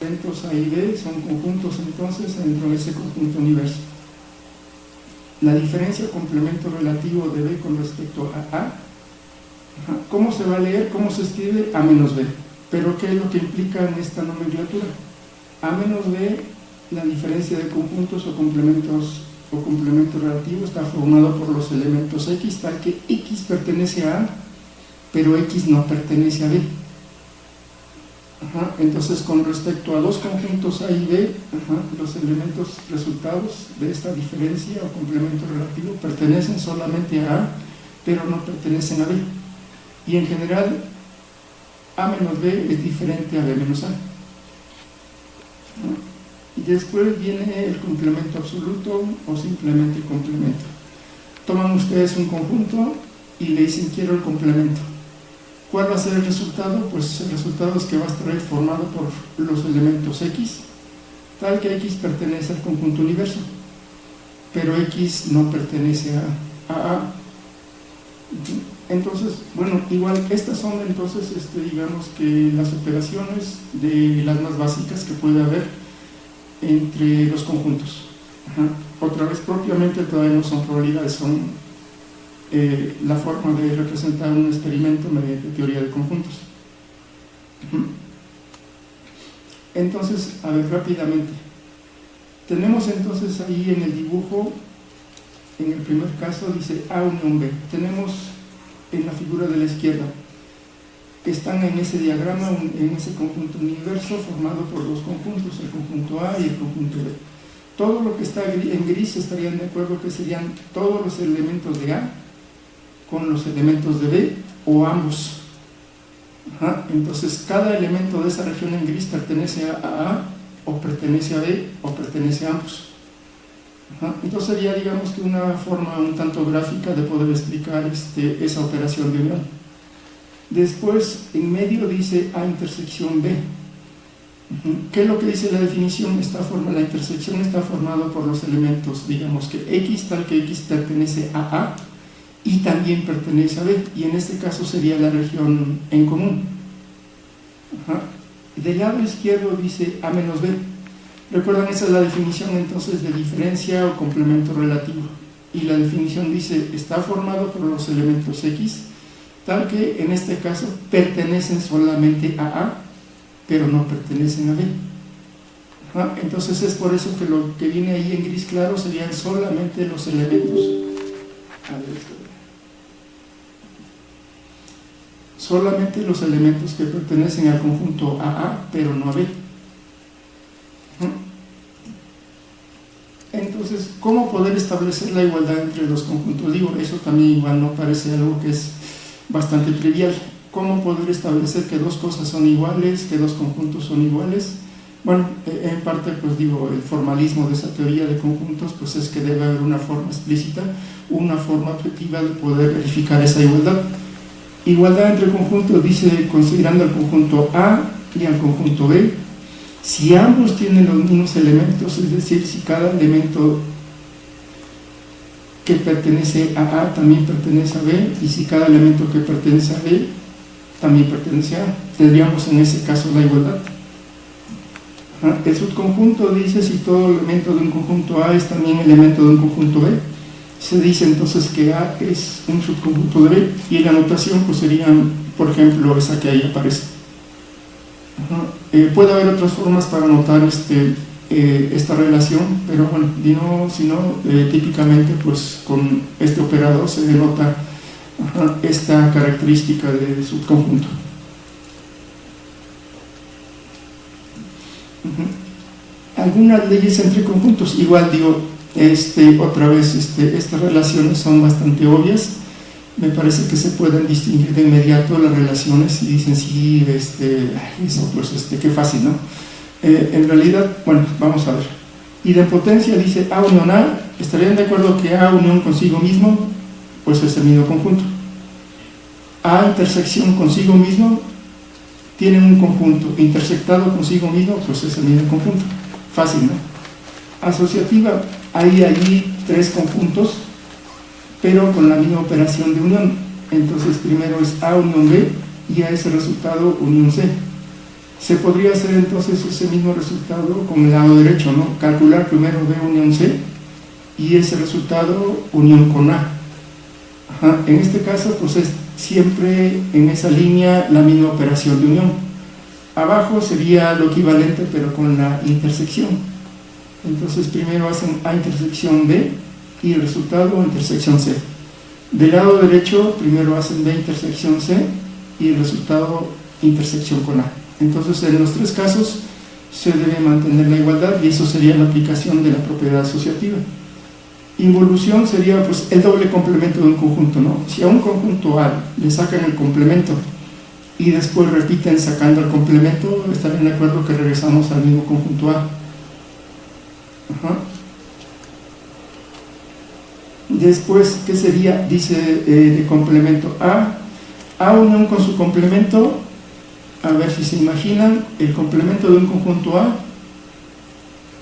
elementos A y B son conjuntos entonces dentro de ese conjunto universo. La diferencia o complemento relativo de B con respecto a A, ¿cómo se va a leer? ¿Cómo se escribe? A menos B. Pero ¿qué es lo que implica en esta nomenclatura? A menos B, la diferencia de conjuntos o complementos o complemento relativo está formado por los elementos X, tal que X pertenece a A, pero X no pertenece a B. Entonces, con respecto a dos conjuntos A y B, los elementos resultados de esta diferencia o complemento relativo pertenecen solamente a A, pero no pertenecen a B. Y en general, A menos B es diferente a B menos A. Y después viene el complemento absoluto o simplemente complemento. Toman ustedes un conjunto y le dicen quiero el complemento. ¿Cuál va a ser el resultado? Pues el resultado es que va a estar formado por los elementos X, tal que X pertenece al conjunto universo, pero X no pertenece a A. Entonces, bueno, igual estas son entonces, digamos que las operaciones de las más básicas que puede haber entre los conjuntos. Otra vez, propiamente todavía no son probabilidades, son la forma de representar un experimento mediante teoría de conjuntos. Entonces, a ver, rápidamente. Tenemos entonces ahí en el dibujo, en el primer caso dice A unión B. Tenemos en la figura de la izquierda, están en ese diagrama, en ese conjunto universo formado por dos conjuntos, el conjunto A y el conjunto B. Todo lo que está en gris estarían de acuerdo que serían todos los elementos de A con los elementos de B o ambos. Entonces cada elemento de esa región en gris pertenece a A o pertenece a B o pertenece a ambos. Entonces sería, digamos que una forma un tanto gráfica de poder explicar esa operación de unión. Después en medio dice A intersección B. ¿Qué es lo que dice la definición? La intersección está formada por los elementos, digamos que X, tal que X pertenece a A y también pertenece a B, y en este caso sería la región en común. Del lado izquierdo dice A menos B. Recuerdan, esa es la definición entonces de diferencia o complemento relativo, y la definición dice está formado por los elementos X, tal que en este caso pertenecen solamente a A, pero no pertenecen a B. Entonces es por eso que lo que viene ahí en gris claro serían solamente los elementos. Solamente los elementos que pertenecen al conjunto AA, pero no a B. Entonces, ¿cómo poder establecer la igualdad entre los conjuntos? Digo, eso también igual no parece algo que es bastante trivial. ¿Cómo poder establecer que dos cosas son iguales, que dos conjuntos son iguales? Bueno, en parte, pues digo, el formalismo de esa teoría de conjuntos, pues es que debe haber una forma explícita, una forma objetiva de poder verificar esa igualdad. Igualdad entre conjuntos dice, considerando al conjunto A y al conjunto B, si ambos tienen los mismos elementos, es decir, si cada elemento que pertenece a A también pertenece a B, y si cada elemento que pertenece a B también pertenece a A, tendríamos en ese caso la igualdad. El subconjunto dice si todo elemento de un conjunto A es también elemento de un conjunto B. Se dice entonces que A es un subconjunto de B, y la notación pues sería, por ejemplo, esa que ahí aparece. Puede haber otras formas para notar esta relación, pero bueno, típicamente pues con este operador se denota esta característica de subconjunto. Algunas leyes entre conjuntos, igual digo, otra vez estas relaciones son bastante obvias. Me parece que se pueden distinguir de inmediato las relaciones y dicen sí, eso pues qué fácil, ¿no? En realidad, bueno, vamos a ver. Idempotencia dice A unión A. ¿Estarían de acuerdo que A unión consigo mismo? Pues es el mismo conjunto. A intersección consigo mismo, tienen un conjunto. Intersectado consigo mismo, pues es el mismo conjunto. Fácil, ¿no? Asociativa, hay allí tres conjuntos, pero con la misma operación de unión. Entonces primero es A unión B y a ese resultado unión C. Se podría hacer entonces ese mismo resultado con el lado derecho, ¿no? Calcular primero B unión C y ese resultado unión con A. Ajá. En este caso, pues es siempre en esa línea la misma operación de unión. Abajo sería lo equivalente, pero con la intersección. Entonces primero hacen A intersección B y el resultado intersección C. Del lado derecho primero hacen B intersección C y el resultado intersección con A. Entonces en los tres casos se debe mantener la igualdad y eso sería la aplicación de la propiedad asociativa. Involución sería pues el doble complemento de un conjunto, ¿no? Si a un conjunto A le sacan el complemento y después repiten sacando el complemento, estarán de acuerdo que regresamos al mismo conjunto A. Ajá. Después, ¿qué sería? Dice de complemento A unión con su complemento. A ver si se imaginan el complemento de un conjunto A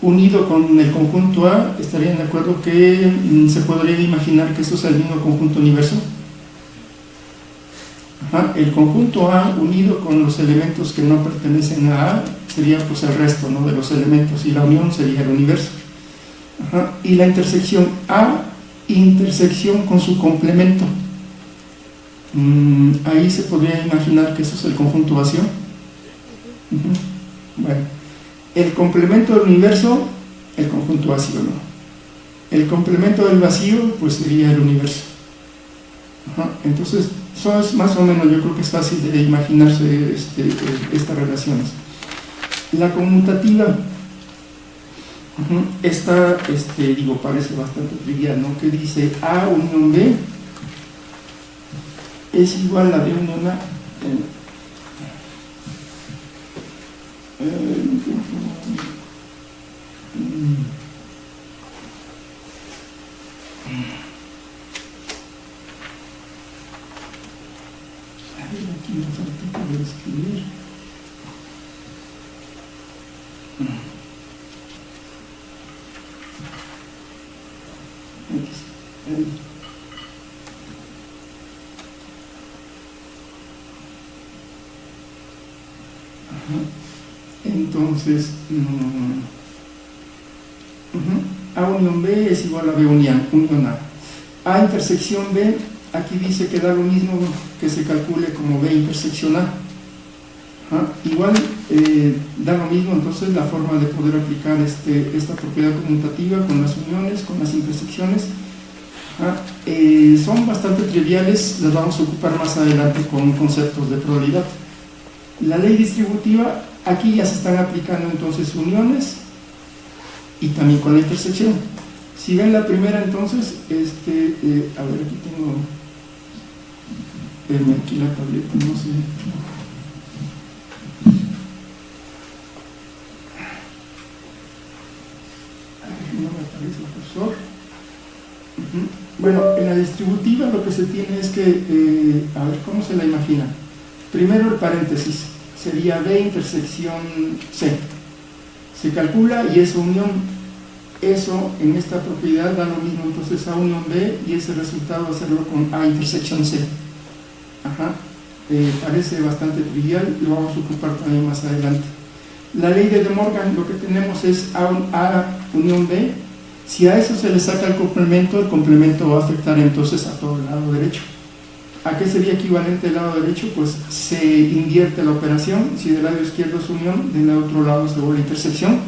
unido con el conjunto A, estarían de acuerdo que se podría imaginar que eso es el mismo conjunto universo. Ajá. El conjunto A unido con los elementos que no pertenecen a A sería pues el resto, ¿no?, de los elementos, y la unión sería el universo. Ajá. Y la intersección A intersección con su complemento, ahí se podría imaginar que eso es el conjunto vacío. Bueno, el complemento del universo, el conjunto vacío, ¿no? El complemento del vacío pues sería el universo. Ajá. Entonces eso es más o menos, yo creo que es fácil de imaginarse estas relaciones. La conmutativa, esta parece bastante trivial, ¿no? Que dice A unión B es igual a B unión A. Aquí me falta poder escribir. Entonces, A unión B es igual a B unión A. A intersección B, aquí dice que da lo mismo que se calcule como B intersección A. Igual da lo mismo entonces la forma de poder aplicar esta propiedad conmutativa con las uniones, con las intersecciones. Son bastante triviales, las vamos a ocupar más adelante con conceptos de probabilidad. La ley distributiva, aquí ya se están aplicando entonces uniones y también con la intersección. Si ven la primera, entonces, a ver, aquí tengo aquí la tableta, no sé. No me aparece el cursor. Bueno, en la distributiva lo que se tiene es que, a ver, ¿cómo se la imagina? Primero el paréntesis, sería B intersección C. Se calcula y es unión. Eso en esta propiedad da lo mismo, entonces A unión B, y ese resultado hacerlo con A intersección C. Parece bastante trivial, lo vamos a ocupar también más adelante. La ley de Morgan, lo que tenemos es A unión B. Si a eso se le saca el complemento va a afectar entonces a todo el lado derecho. ¿A qué sería equivalente el lado derecho? Pues se invierte la operación. Si del lado izquierdo es unión, del otro lado se vuelve intersección.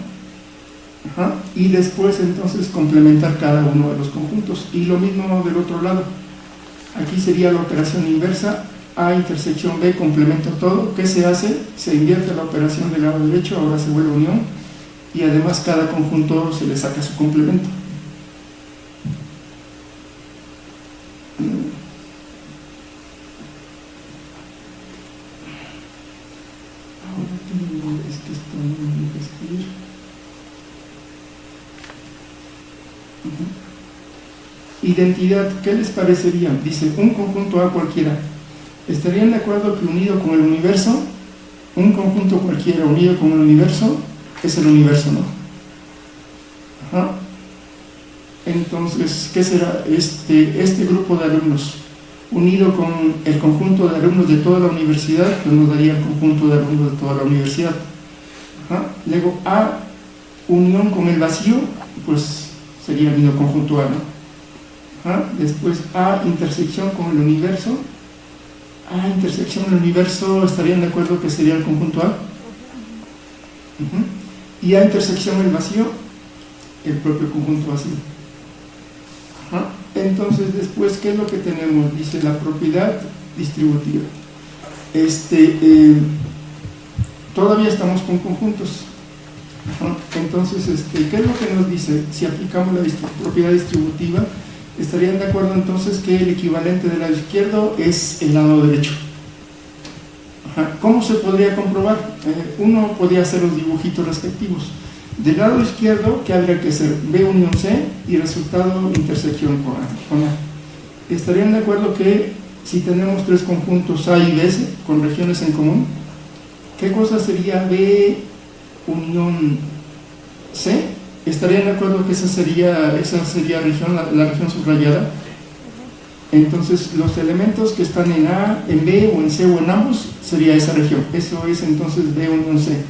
Y después entonces complementar cada uno de los conjuntos. Y lo mismo del otro lado. Aquí sería la operación inversa. A intersección B, complemento todo. ¿Qué se hace? Se invierte la operación del lado derecho, ahora se vuelve unión. Y además cada conjunto se le saca su complemento. Identidad, ¿qué les parecería? Dice, un conjunto A cualquiera. ¿Estarían de acuerdo que unido con el universo, un conjunto cualquiera unido con el universo, es el universo, ¿no? Entonces, ¿qué será? Este grupo de alumnos, unido con el conjunto de alumnos de toda la universidad, pues nos daría el conjunto de alumnos de toda la universidad. Ajá. Luego A unión con el vacío, pues sería el mismo conjunto A, ¿no? Ajá. Después A intersección con el universo. A intersección del universo, ¿estarían de acuerdo que sería el conjunto A? Y A intersección el vacío, el propio conjunto vacío. Ajá. Entonces después, ¿qué es lo que tenemos? Dice la propiedad distributiva. Todavía estamos con conjuntos. Ajá. Entonces, ¿qué es lo que nos dice? Si aplicamos la propiedad distributiva, estarían de acuerdo entonces que el equivalente del lado izquierdo es el lado derecho. Ajá. ¿Cómo se podría comprobar? Uno podría hacer los dibujitos respectivos. Del lado izquierdo, ¿qué habría que hacer? B unión C y resultado intersección con A. ¿Estarían de acuerdo que si tenemos tres conjuntos A y B con regiones en común, qué cosa sería B unión C? ¿Estarían de acuerdo que esa sería región, la región subrayada? Entonces los elementos que están en A, en B o en C o en ambos sería esa región. Eso es entonces B unión C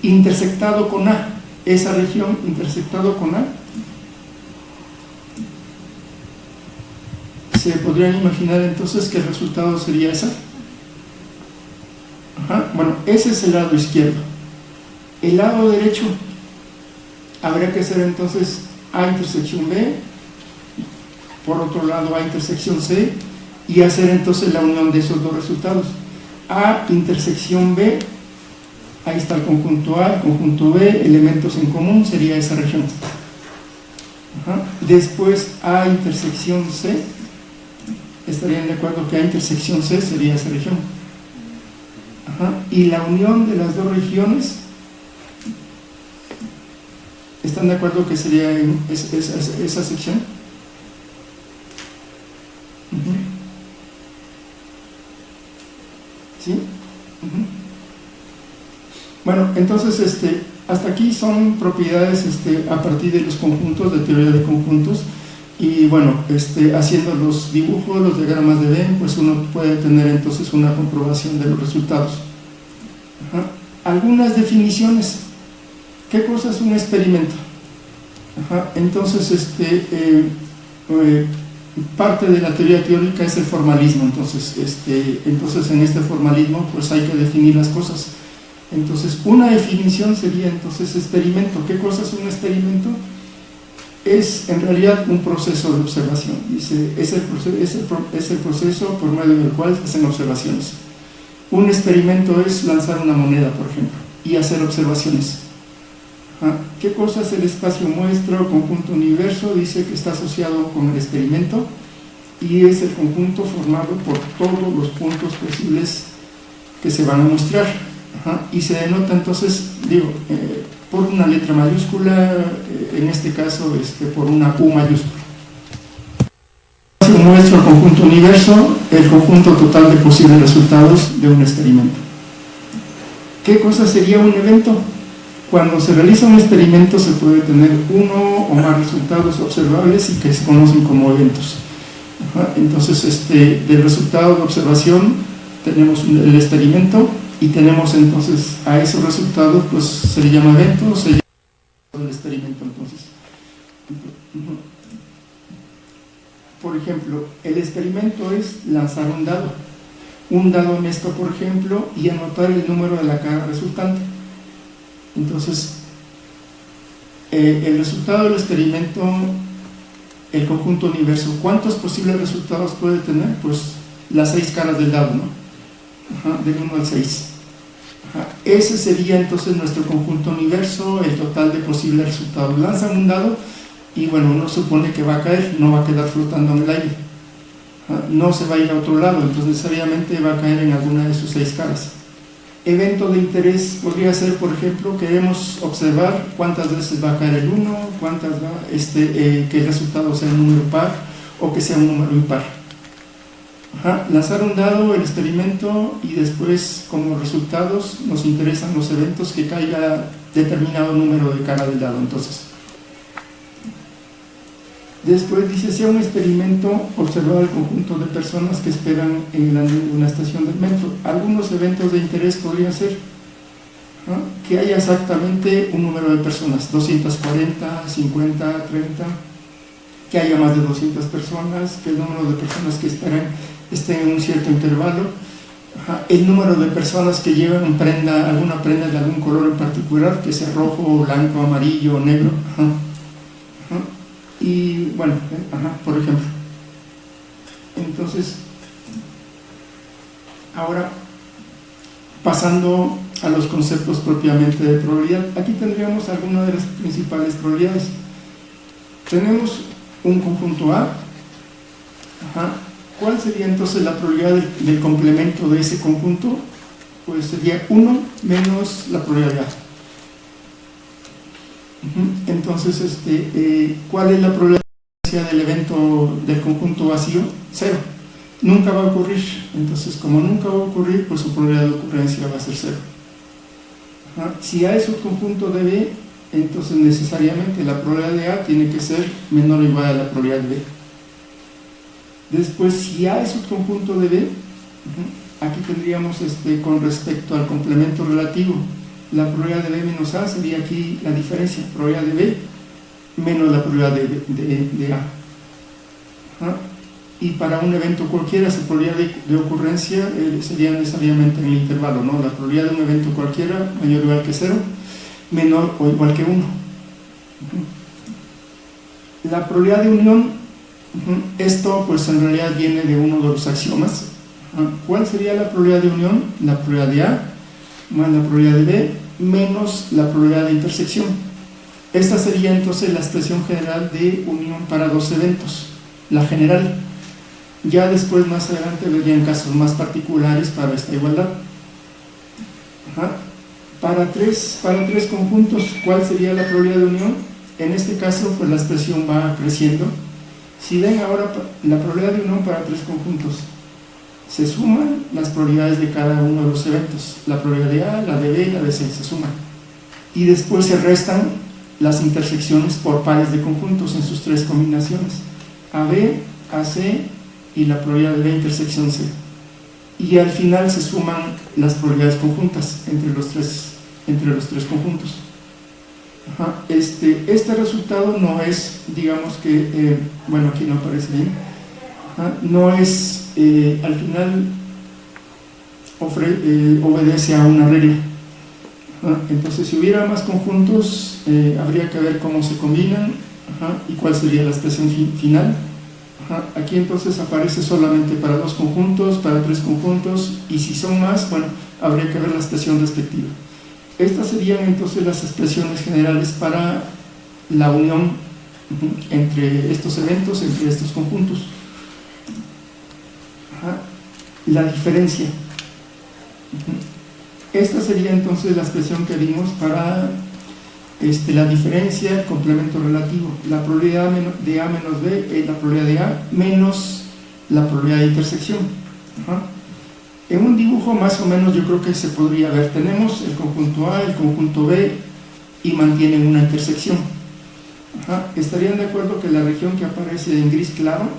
intersectado con A. Esa región intersectado con A, se podrían imaginar entonces que el resultado sería esa. Ajá. Bueno, ese es el lado izquierdo. El lado derecho habría que hacer entonces A intersección B, por otro lado A intersección C, y hacer entonces la unión de esos dos resultados. A intersección B, ahí está el conjunto A, el conjunto B, elementos en común, sería esa región. Ajá. Después A intersección C, estarían de acuerdo que A intersección C sería esa región. Ajá. Y la unión de las dos regiones, ¿están de acuerdo que sería esa sección? ¿Sí? Bueno, entonces hasta aquí son propiedades a partir de los conjuntos, de teoría de conjuntos, y bueno, haciendo los dibujos, los diagramas de Venn, pues uno puede tener entonces una comprobación de los resultados. Ajá. Algunas definiciones. ¿Qué cosa es un experimento? Ajá. Entonces, parte de la teoría teórica es el formalismo. Entonces en este formalismo pues hay que definir las cosas. Entonces una definición sería entonces experimento. ¿Qué cosa es un experimento? Es en realidad un proceso de observación. Dice, es el proceso por medio del cual se hacen observaciones. Un experimento es lanzar una moneda, por ejemplo, y hacer observaciones. ¿Qué cosa es el espacio muestra o conjunto universo? Dice que está asociado con el experimento y es el conjunto formado por todos los puntos posibles que se van a mostrar. Y se denota entonces, por una letra mayúscula, en este caso por una U mayúscula. Muestra el conjunto universo, el conjunto total de posibles resultados de un experimento. ¿Qué cosa sería un evento? Cuando se realiza un experimento se puede tener uno o más resultados observables y que se conocen como eventos. Entonces, del resultado de observación tenemos el experimento y tenemos entonces a esos resultados, pues se le llama evento, se llama el experimento. Entonces, por ejemplo, el experimento es lanzar un dado honesto, por ejemplo, y anotar el número de la cara resultante. Entonces, el resultado del experimento, el conjunto universo, ¿cuántos posibles resultados puede tener? Pues las 6 caras del dado, ¿no? Del 1 al 6. Ese sería entonces nuestro conjunto universo, el total de posibles resultados. Lanzan un dado y bueno, uno supone que va a caer, no va a quedar flotando en el aire. No se va a ir a otro lado, entonces necesariamente va a caer en alguna de sus 6 caras. Evento de interés podría ser, por ejemplo, queremos observar cuántas veces va a caer el 1, cuántas va, que el resultado sea un número par o que sea un número impar. Lanzar un dado, el experimento, y después como resultados nos interesan los eventos que caiga determinado número de cara del dado. Entonces, después dice, sea un experimento, observar el conjunto de personas que esperan en el andén de una estación del metro. Algunos eventos de interés podrían ser, ¿no? Que haya exactamente un número de personas, 240, 50, 30, que haya más de 200 personas, que el número de personas que estén en un cierto intervalo, el número de personas que llevan alguna prenda de algún color en particular, que sea rojo, blanco, amarillo, negro, y bueno, por ejemplo. Entonces, ahora pasando a los conceptos propiamente de probabilidad, aquí tendríamos algunas de las principales probabilidades. Tenemos un conjunto A. ¿Cuál sería entonces la probabilidad del complemento de ese conjunto? Pues sería 1 menos la probabilidad de A. Entonces, ¿cuál es la probabilidad del evento del conjunto vacío? 0. Nunca va a ocurrir. Entonces, como nunca va a ocurrir, pues su probabilidad de ocurrencia va a ser 0. Si A es un conjunto de B, entonces necesariamente la probabilidad de A tiene que ser menor o igual a la probabilidad de B. Después, si A es un conjunto de B, aquí tendríamos con respecto al complemento relativo, la probabilidad de B menos A sería aquí la diferencia, probabilidad de B menos la probabilidad de A. Y para un evento cualquiera, su probabilidad de ocurrencia sería necesariamente en el intervalo, ¿no? La probabilidad de un evento cualquiera, mayor o igual que 0, menor o igual que 1. La probabilidad de unión, esto pues en realidad viene de uno de los axiomas. ¿Cuál sería la probabilidad de unión? La probabilidad de A más la probabilidad de B menos la probabilidad de intersección. Esta sería entonces la expresión general de unión para dos eventos, la general. Ya después, más adelante, vendrían casos más particulares para esta igualdad. Para tres conjuntos, ¿cuál sería la probabilidad de unión? En este caso, pues la expresión va creciendo. Si ven ahora la probabilidad de unión para 3 conjuntos, se suman las probabilidades de cada uno de los eventos. La probabilidad de A, la de B y la de C se suman. Y después se restan las intersecciones por pares de conjuntos en sus 3 combinaciones. AB, AC y la probabilidad de B intersección C. Y al final se suman las probabilidades conjuntas entre los tres conjuntos. Este resultado no es, digamos que, bueno, aquí no aparece bien, no es, al final obedece a una regla. Entonces, si hubiera más conjuntos, habría que ver cómo se combinan y cuál sería la expresión final. Aquí entonces aparece solamente para 2 conjuntos, para 3 conjuntos, y si son más, bueno, habría que ver la expresión respectiva. Estas serían entonces las expresiones generales para la unión entre estos eventos, entre estos conjuntos. La diferencia. Esta sería entonces la expresión que vimos para la diferencia, el complemento relativo. La probabilidad de A menos B es la probabilidad de A menos la probabilidad de intersección. En un dibujo más o menos yo creo que se podría ver, tenemos el conjunto A, el conjunto B y mantienen una intersección. Estarían de acuerdo que la región que aparece en gris claro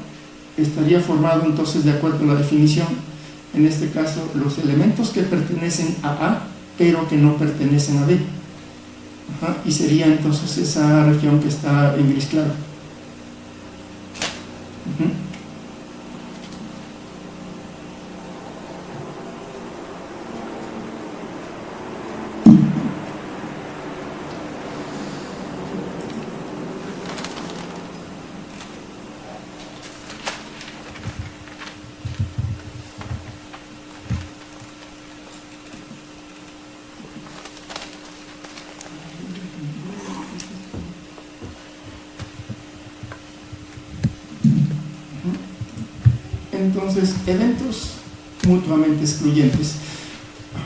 estaría formado entonces de acuerdo a la definición, en este caso los elementos que pertenecen a A pero que no pertenecen a B. Y sería entonces esa región que está en gris claro. Entonces, eventos mutuamente excluyentes.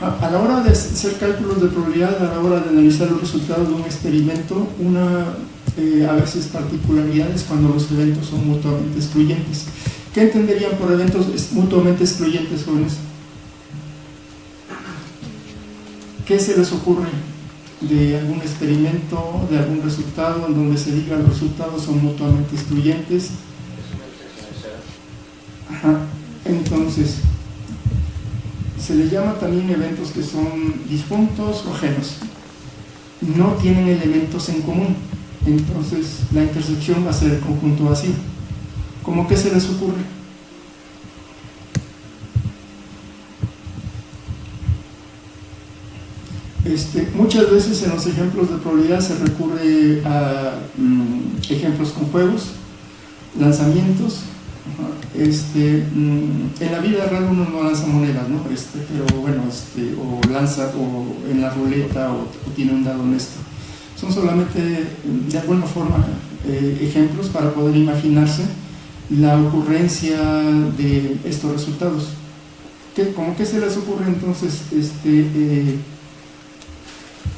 A la hora de hacer cálculos de probabilidad, a la hora de analizar los resultados de un experimento, a veces particularidades cuando los eventos son mutuamente excluyentes. ¿Qué entenderían por eventos mutuamente excluyentes, jóvenes? ¿Qué se les ocurre de algún experimento, de algún resultado en donde se diga los resultados son mutuamente excluyentes? Entonces, se les llama también eventos que son disjuntos o ajenos. No tienen elementos en común, entonces la intersección va a ser el conjunto vacío. ¿Cómo que se les ocurre? Muchas veces en los ejemplos de probabilidad se recurre a ejemplos con juegos, lanzamientos. En la vida real uno no lanza monedas, ¿no? Pero bueno, o lanza o en la ruleta o tiene un dado honesto. Son solamente de alguna forma ejemplos para poder imaginarse la ocurrencia de estos resultados. ¿Cómo que se les ocurre entonces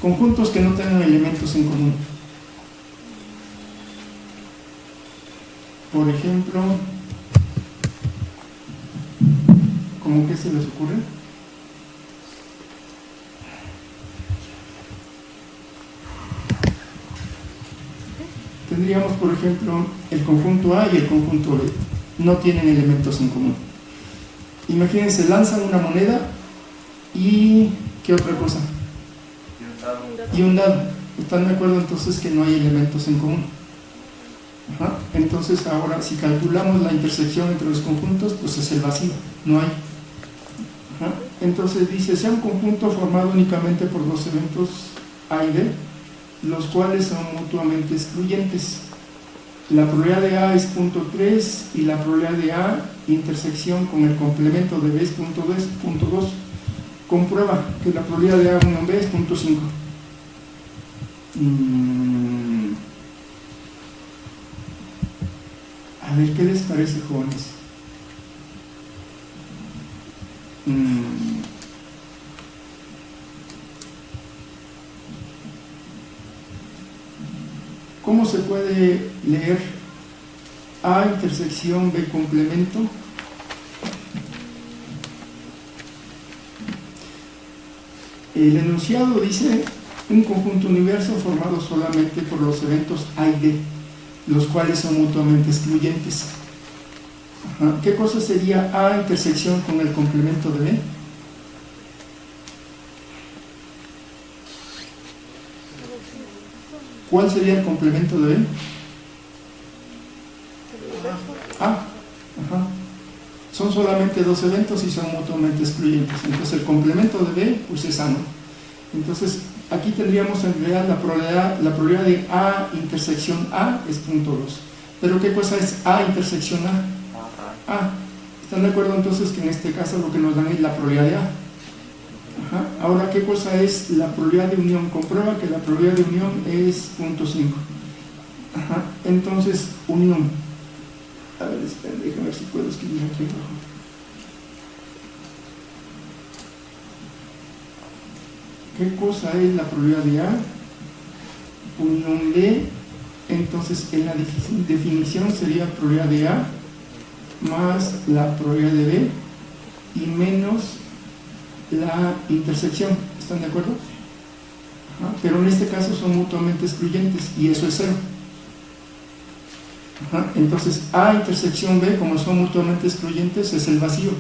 conjuntos que no tengan elementos en común? Por ejemplo, ¿cómo que se les ocurre? Tendríamos, por ejemplo, el conjunto A y el conjunto B. No tienen elementos en común. Imagínense, lanzan una moneda y ¿qué otra cosa? Y un dado. ¿Están de acuerdo entonces que no hay elementos en común? Ajá. Entonces ahora si calculamos la intersección entre los conjuntos, pues es el vacío, no hay. Ajá. Entonces dice, sea un conjunto formado únicamente por dos eventos A y B, los cuales son mutuamente excluyentes. La probabilidad de A es 0.3 y la probabilidad de A intersección con el complemento de B es 0.2. Comprueba que la probabilidad de A unión B es 0.5. A ver, ¿qué les parece, jóvenes? ¿Cómo se puede leer A intersección B complemento? El enunciado dice un conjunto universo formado solamente por los eventos A y B, los cuales son mutuamente excluyentes. Ajá. ¿Qué cosa sería A intersección con el complemento de B? ¿Cuál sería el complemento de B? A. Ajá. Son solamente dos eventos y son mutuamente excluyentes. Entonces el complemento de B pues es A, ¿no? Entonces aquí tendríamos en realidad la probabilidad de A intersección A es 0.2. ¿Pero qué cosa es A intersección A? A. ¿Están de acuerdo entonces que en este caso lo que nos dan es la probabilidad de A? Ajá. Ahora, ¿qué cosa es la probabilidad de unión? Comprueba que la probabilidad de unión es 0.5. Ajá. Entonces, unión. A ver, esperen, déjame ver si puedo escribir aquí abajo. ¿Qué cosa es la probabilidad de A? Unión B. Entonces, en la definición sería probabilidad de A más la probabilidad de B y menos la intersección. ¿Están de acuerdo? Ajá. Pero en este caso son mutuamente excluyentes y eso es 0. Ajá. Entonces A intersección B, como son mutuamente excluyentes, es el vacío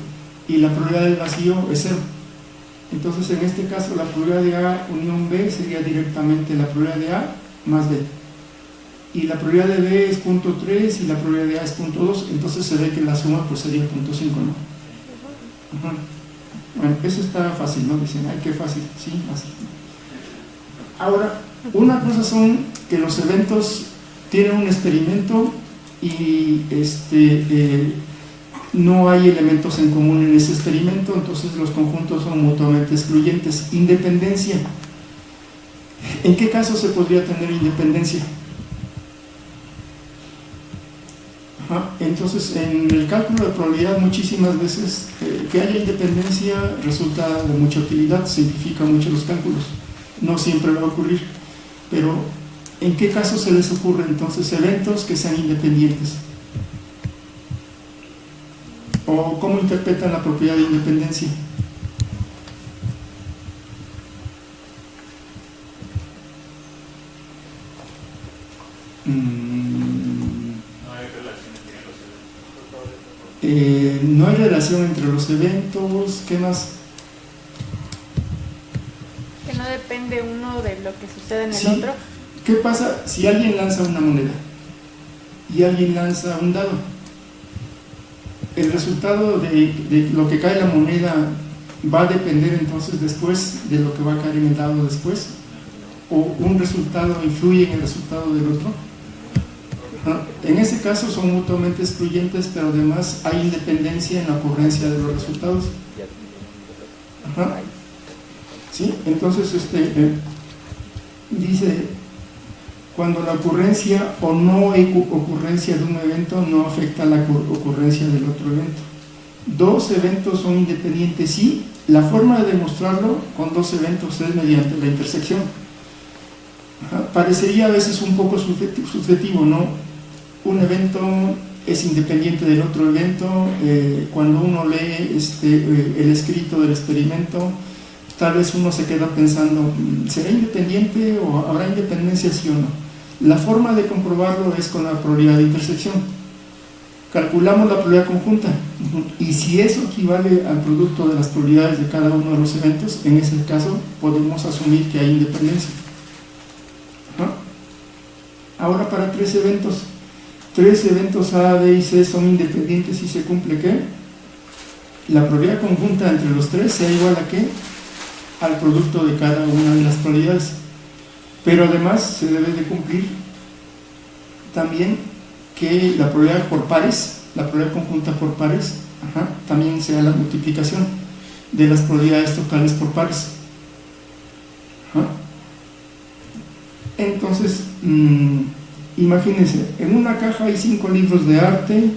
y la probabilidad del vacío es 0. Entonces en este caso la probabilidad de A unión B sería directamente la probabilidad de A más B y la probabilidad de B es 0.3 y la probabilidad de A es 0.2. Entonces se ve que la suma pues sería 0.5, ¿no? Ajá. Bueno, eso está fácil, ¿no? Dicen, ay, qué fácil, sí, fácil. Ahora, una cosa son que los eventos tienen un experimento y no hay elementos en común en ese experimento, entonces los conjuntos son mutuamente excluyentes. Independencia. ¿En qué caso se podría tener independencia? Ajá. Entonces, en el cálculo de probabilidad muchísimas veces que haya independencia resulta de mucha utilidad, simplifica mucho los cálculos. No siempre va a ocurrir, pero ¿en qué caso se les ocurre entonces eventos que sean independientes? ¿O cómo interpretan la propiedad de independencia? No hay relación entre los eventos. ¿Qué más? Que no depende uno de lo que sucede en el Sí. otro. ¿Qué pasa si alguien lanza una moneda y alguien lanza un dado? El resultado de lo que cae la moneda va a depender entonces después de lo que va a caer en el dado después, o un resultado influye en el resultado del otro. En ese caso son mutuamente excluyentes, pero además hay independencia en la ocurrencia de los resultados. Ajá. ¿Sí? Entonces dice, cuando la ocurrencia o no ocurrencia de un evento no afecta a la ocurrencia del otro evento. Dos eventos son independientes, sí. La forma de demostrarlo con dos eventos es mediante la intersección. Ajá. Parecería a veces un poco subjetivo, ¿no? Un evento es independiente del otro evento. Cuando uno lee el escrito del experimento, tal vez uno se queda pensando, ¿será independiente o habrá independencia, sí o no? La forma de comprobarlo es con la probabilidad de intersección. Calculamos la probabilidad conjunta, y si eso equivale al producto de las probabilidades de cada uno de los eventos, en ese caso podemos asumir que hay independencia. Ahora, para tres eventos A, B y C son independientes y se cumple ¿qué? La probabilidad conjunta entre los tres sea igual a ¿qué? Al producto de cada una de las probabilidades. Pero además se debe de cumplir también que la probabilidad por pares, la probabilidad conjunta por pares, también sea la multiplicación de las probabilidades totales por pares. Entonces, imagínense, en una caja hay 5 libros de arte,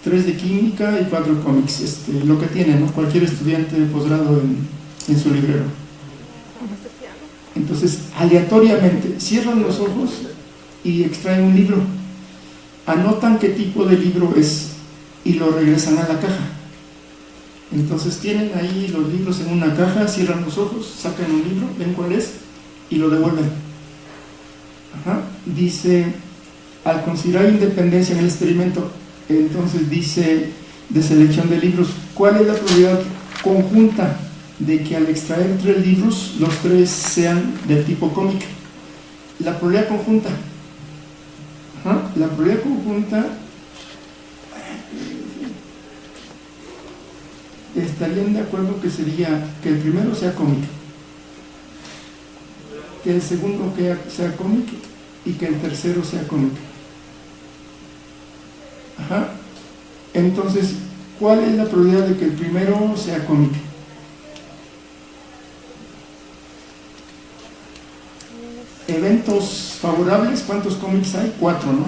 3 de química y 4 cómics, lo que tiene, ¿no?, cualquier estudiante de posgrado en su librero. Entonces, aleatoriamente cierran los ojos y extraen un libro, anotan qué tipo de libro es y lo regresan a la caja. Entonces tienen ahí los libros en una caja, cierran los ojos, sacan un libro, ven cuál es y lo devuelven. Dice, al considerar independencia en el experimento, entonces dice, de selección de libros, ¿cuál es la probabilidad conjunta de que al extraer 3 libros, los 3 sean del tipo cómic? La probabilidad conjunta. La probabilidad conjunta estarían de acuerdo que sería que el primero sea cómic, que el segundo sea cómic y que el tercero sea cómic. Entonces, ¿cuál es la probabilidad de que el primero sea cómic? Eventos favorables, ¿cuántos cómics hay? 4, ¿no?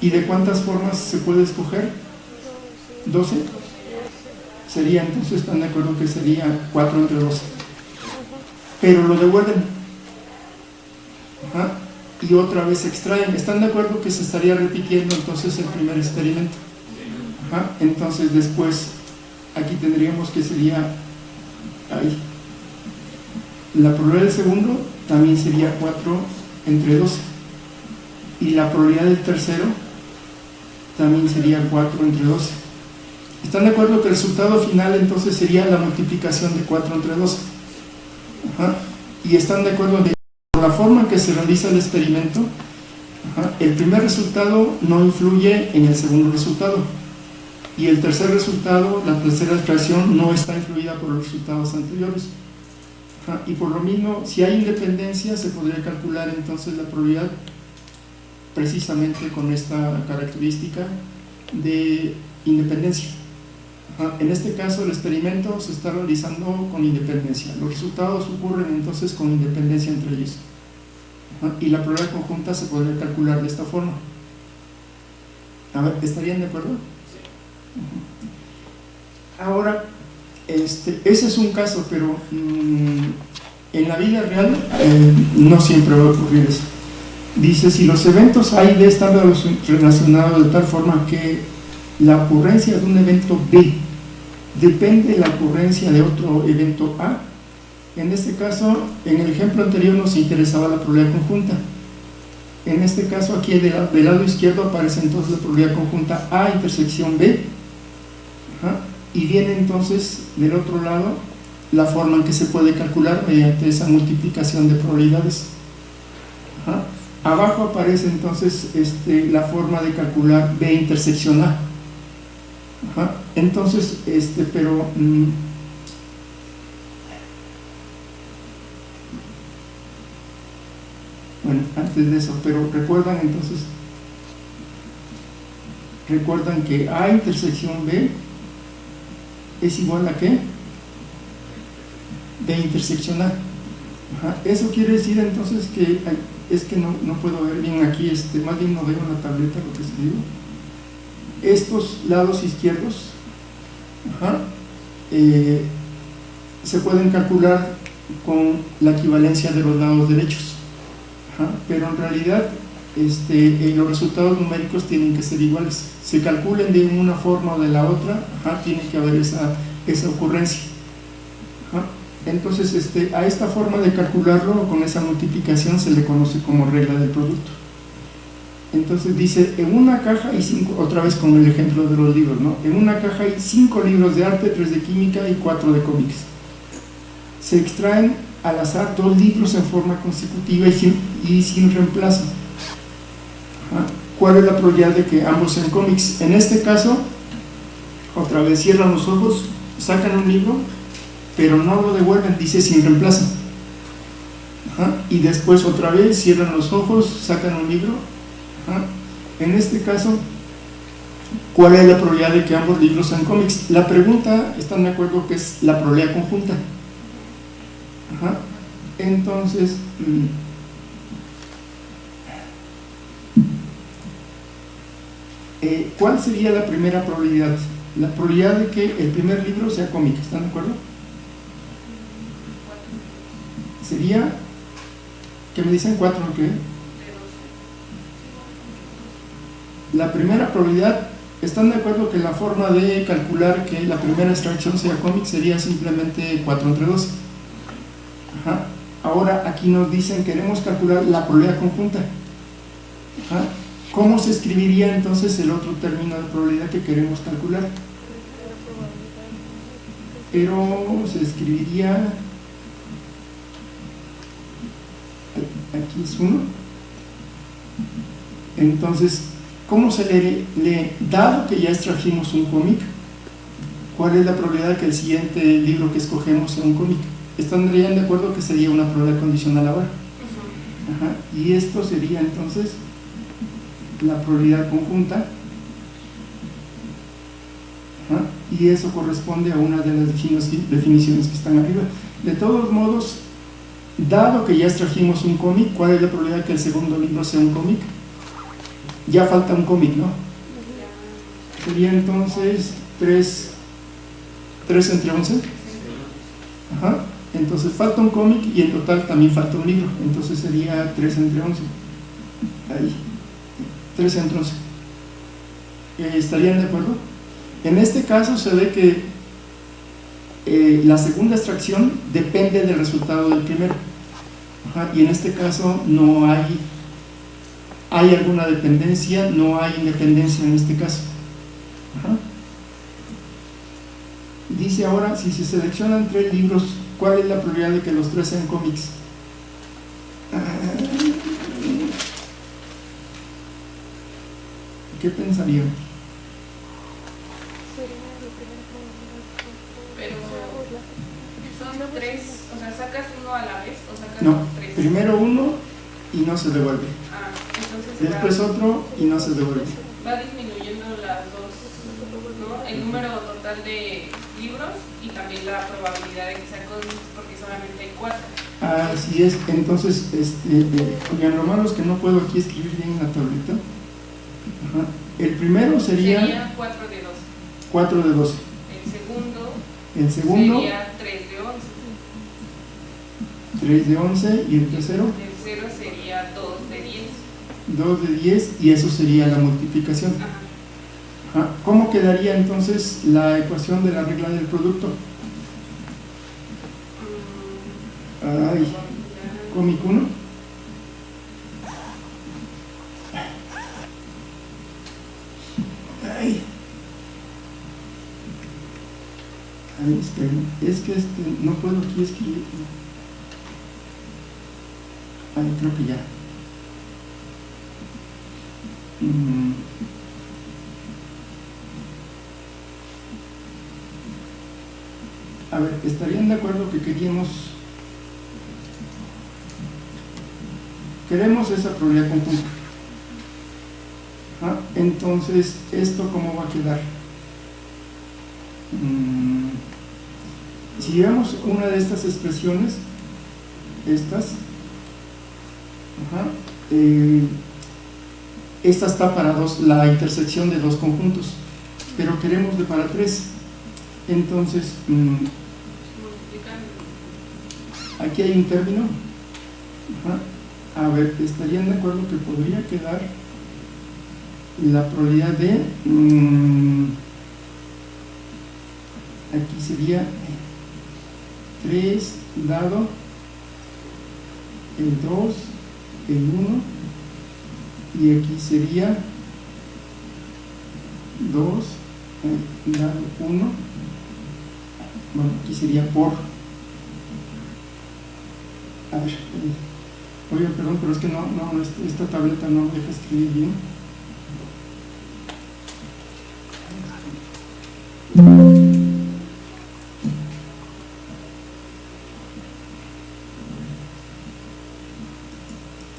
¿Y de cuántas formas se puede escoger? 12. Sería, entonces, ¿están de acuerdo que sería 4 entre 12? Pero lo devuelven. Y otra vez extraen. ¿Están de acuerdo que se estaría repitiendo entonces el primer experimento? Entonces después aquí tendríamos que sería ahí. La probabilidad del segundo también sería 4 entre 12. Y la probabilidad del tercero también sería 4 entre 12. ¿Están de acuerdo que el resultado final entonces sería la multiplicación de 4 entre 12? Y están de acuerdo de por la forma en que se realiza el experimento, el primer resultado no influye en el segundo resultado, y el tercer resultado, la tercera expresión, no está influida por los resultados anteriores. Y por lo mismo, si hay independencia, se podría calcular entonces la probabilidad precisamente con esta característica de independencia. En este caso, el experimento se está realizando con independencia. Los resultados ocurren entonces con independencia entre ellos. Y la probabilidad conjunta se podría calcular de esta forma. A ver, ¿estarían de acuerdo? Ahora, ese es un caso, pero en la vida real no siempre va a ocurrir eso. Dice, si los eventos A y B están relacionados de tal forma que la ocurrencia de un evento B depende de la ocurrencia de otro evento A. En este caso, en el ejemplo anterior nos interesaba la probabilidad conjunta. En este caso, aquí del lado izquierdo aparece entonces la probabilidad conjunta A intersección B. Y viene entonces del otro lado la forma en que se puede calcular mediante esa multiplicación de probabilidades. Ajá. Abajo aparece entonces la forma de calcular B intersección A. Ajá. Entonces, pero bueno, antes de eso, pero recuerdan entonces, recuerdan que A intersección B es igual a ¿qué? B intersección A. Ajá. Eso quiere decir entonces que es que no puedo ver bien aquí, más bien no veo en la tableta lo que escribo. Estos lados izquierdos, ajá, se pueden calcular con la equivalencia de los lados derechos, ajá, pero en realidad los resultados numéricos tienen que ser iguales. Se calculen de una forma o de la otra, ajá, tiene que haber esa ocurrencia. Ajá. Entonces, a esta forma de calcularlo con esa multiplicación se le conoce como regla del producto. Entonces dice, en una caja hay 5, otra vez con el ejemplo de los libros, ¿no? En una caja hay 5 libros de arte, 3 de química y 4 de cómics. Se extraen al azar 2 libros en forma consecutiva y sin reemplazo. Ajá. ¿Cuál es la probabilidad de que ambos sean cómics? En este caso, otra vez cierran los ojos, sacan un libro, pero no lo devuelven, dice sin reemplazo. Ajá. Y después otra vez cierran los ojos, sacan un libro. Ajá. En este caso, ¿cuál es la probabilidad de que ambos libros sean cómics? La pregunta, ¿están de acuerdo que es la probabilidad conjunta? Ajá. Entonces, ¿cuál sería la primera probabilidad? La probabilidad de que el primer libro sea cómic, ¿están de acuerdo? Sería, ¿qué me dicen? 4, ¿no? ¿Qué? La primera probabilidad, ¿están de acuerdo que la forma de calcular que la primera extracción sea cómic sería simplemente 4 entre 12? Ajá. Ahora aquí nos dicen, queremos calcular la probabilidad conjunta. Ajá. ¿Cómo se escribiría entonces el otro término de probabilidad que queremos calcular? Pero se escribiría, aquí es 1. Entonces, ¿cómo se lee? Dado que ya extrajimos un cómic, ¿cuál es la probabilidad de que el siguiente libro que escogemos sea un cómic? ¿Estarían de acuerdo que sería una probabilidad condicional ahora? Ajá. Y esto sería entonces la probabilidad conjunta. Ajá. Y eso corresponde a una de las definiciones que están arriba. De todos modos, dado que ya extrajimos un cómic, ¿cuál es la probabilidad de que el segundo libro sea un cómic? Ya falta un cómic, ¿no? Sería entonces 3 entre 11. Ajá. Entonces falta un cómic y en total también falta un libro. Entonces sería 3 entre 11. Ahí. 3 entre 11. ¿Estarían de acuerdo? En este caso se ve que la segunda extracción depende del resultado del primero. Ajá. Y en este caso no hay alguna dependencia, no hay independencia en este caso. Ajá. Dice ahora, si se seleccionan 3 libros, ¿cuál es la probabilidad de que los 3 sean cómics? ¿Qué pensarían? Pero son 3, o sea, ¿sacas uno a la vez o sacas No, los 3? primero uno y no se devuelve. Ah, entonces Después otro y no se devuelve. va disminuyendo las dos, ¿no? El número total de libros y también la probabilidad de que sea cómics porque solamente hay 4. Así es. Entonces, oigan, lo malo es que no puedo aquí escribir bien en la tableta. Ajá. El primero sería 4 de 12. 4 de 12. El segundo sería 3 de 11. 3 de 11 y el tercero El tercero sería 2 de 10. 2 de 10 y eso sería la multiplicación. Ajá. Ajá. ¿Cómo quedaría entonces la ecuación de la regla del producto? Ay, cómic 1. Ay. Ay, esperen, es que no puedo aquí escribir. Ay, creo que ya. A ver, ¿estarían de acuerdo que queremos esa probabilidad conjunta? Entonces, ¿esto cómo va a quedar? Si llevamos una de estas expresiones, esta está para la intersección de dos conjuntos, pero queremos de para tres. Entonces, aquí hay un término. A ver, ¿estarían de acuerdo que podría quedar la probabilidad de aquí sería 3 dado el 2, el 1, y aquí sería 2 dado 1, bueno, aquí sería por, a ver, oye, perdón, pero es que no, esta tableta no deja escribir bien.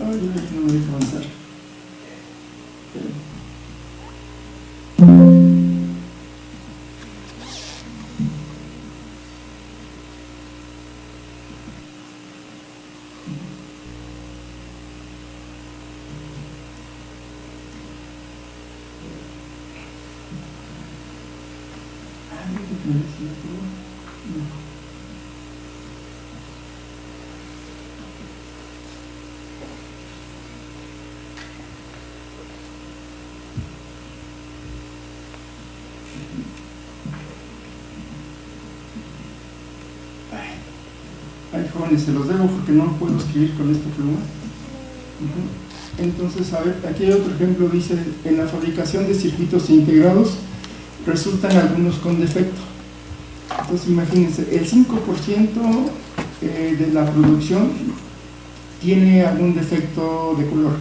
Ay, no me deja avanzar. Ay, jóvenes, se los debo porque no puedo escribir con esta pluma. Entonces, a ver, aquí hay otro ejemplo, dice, en la fabricación de circuitos integrados resultan algunos con defecto. Entonces, imagínense, el 5% de la producción tiene algún defecto de color,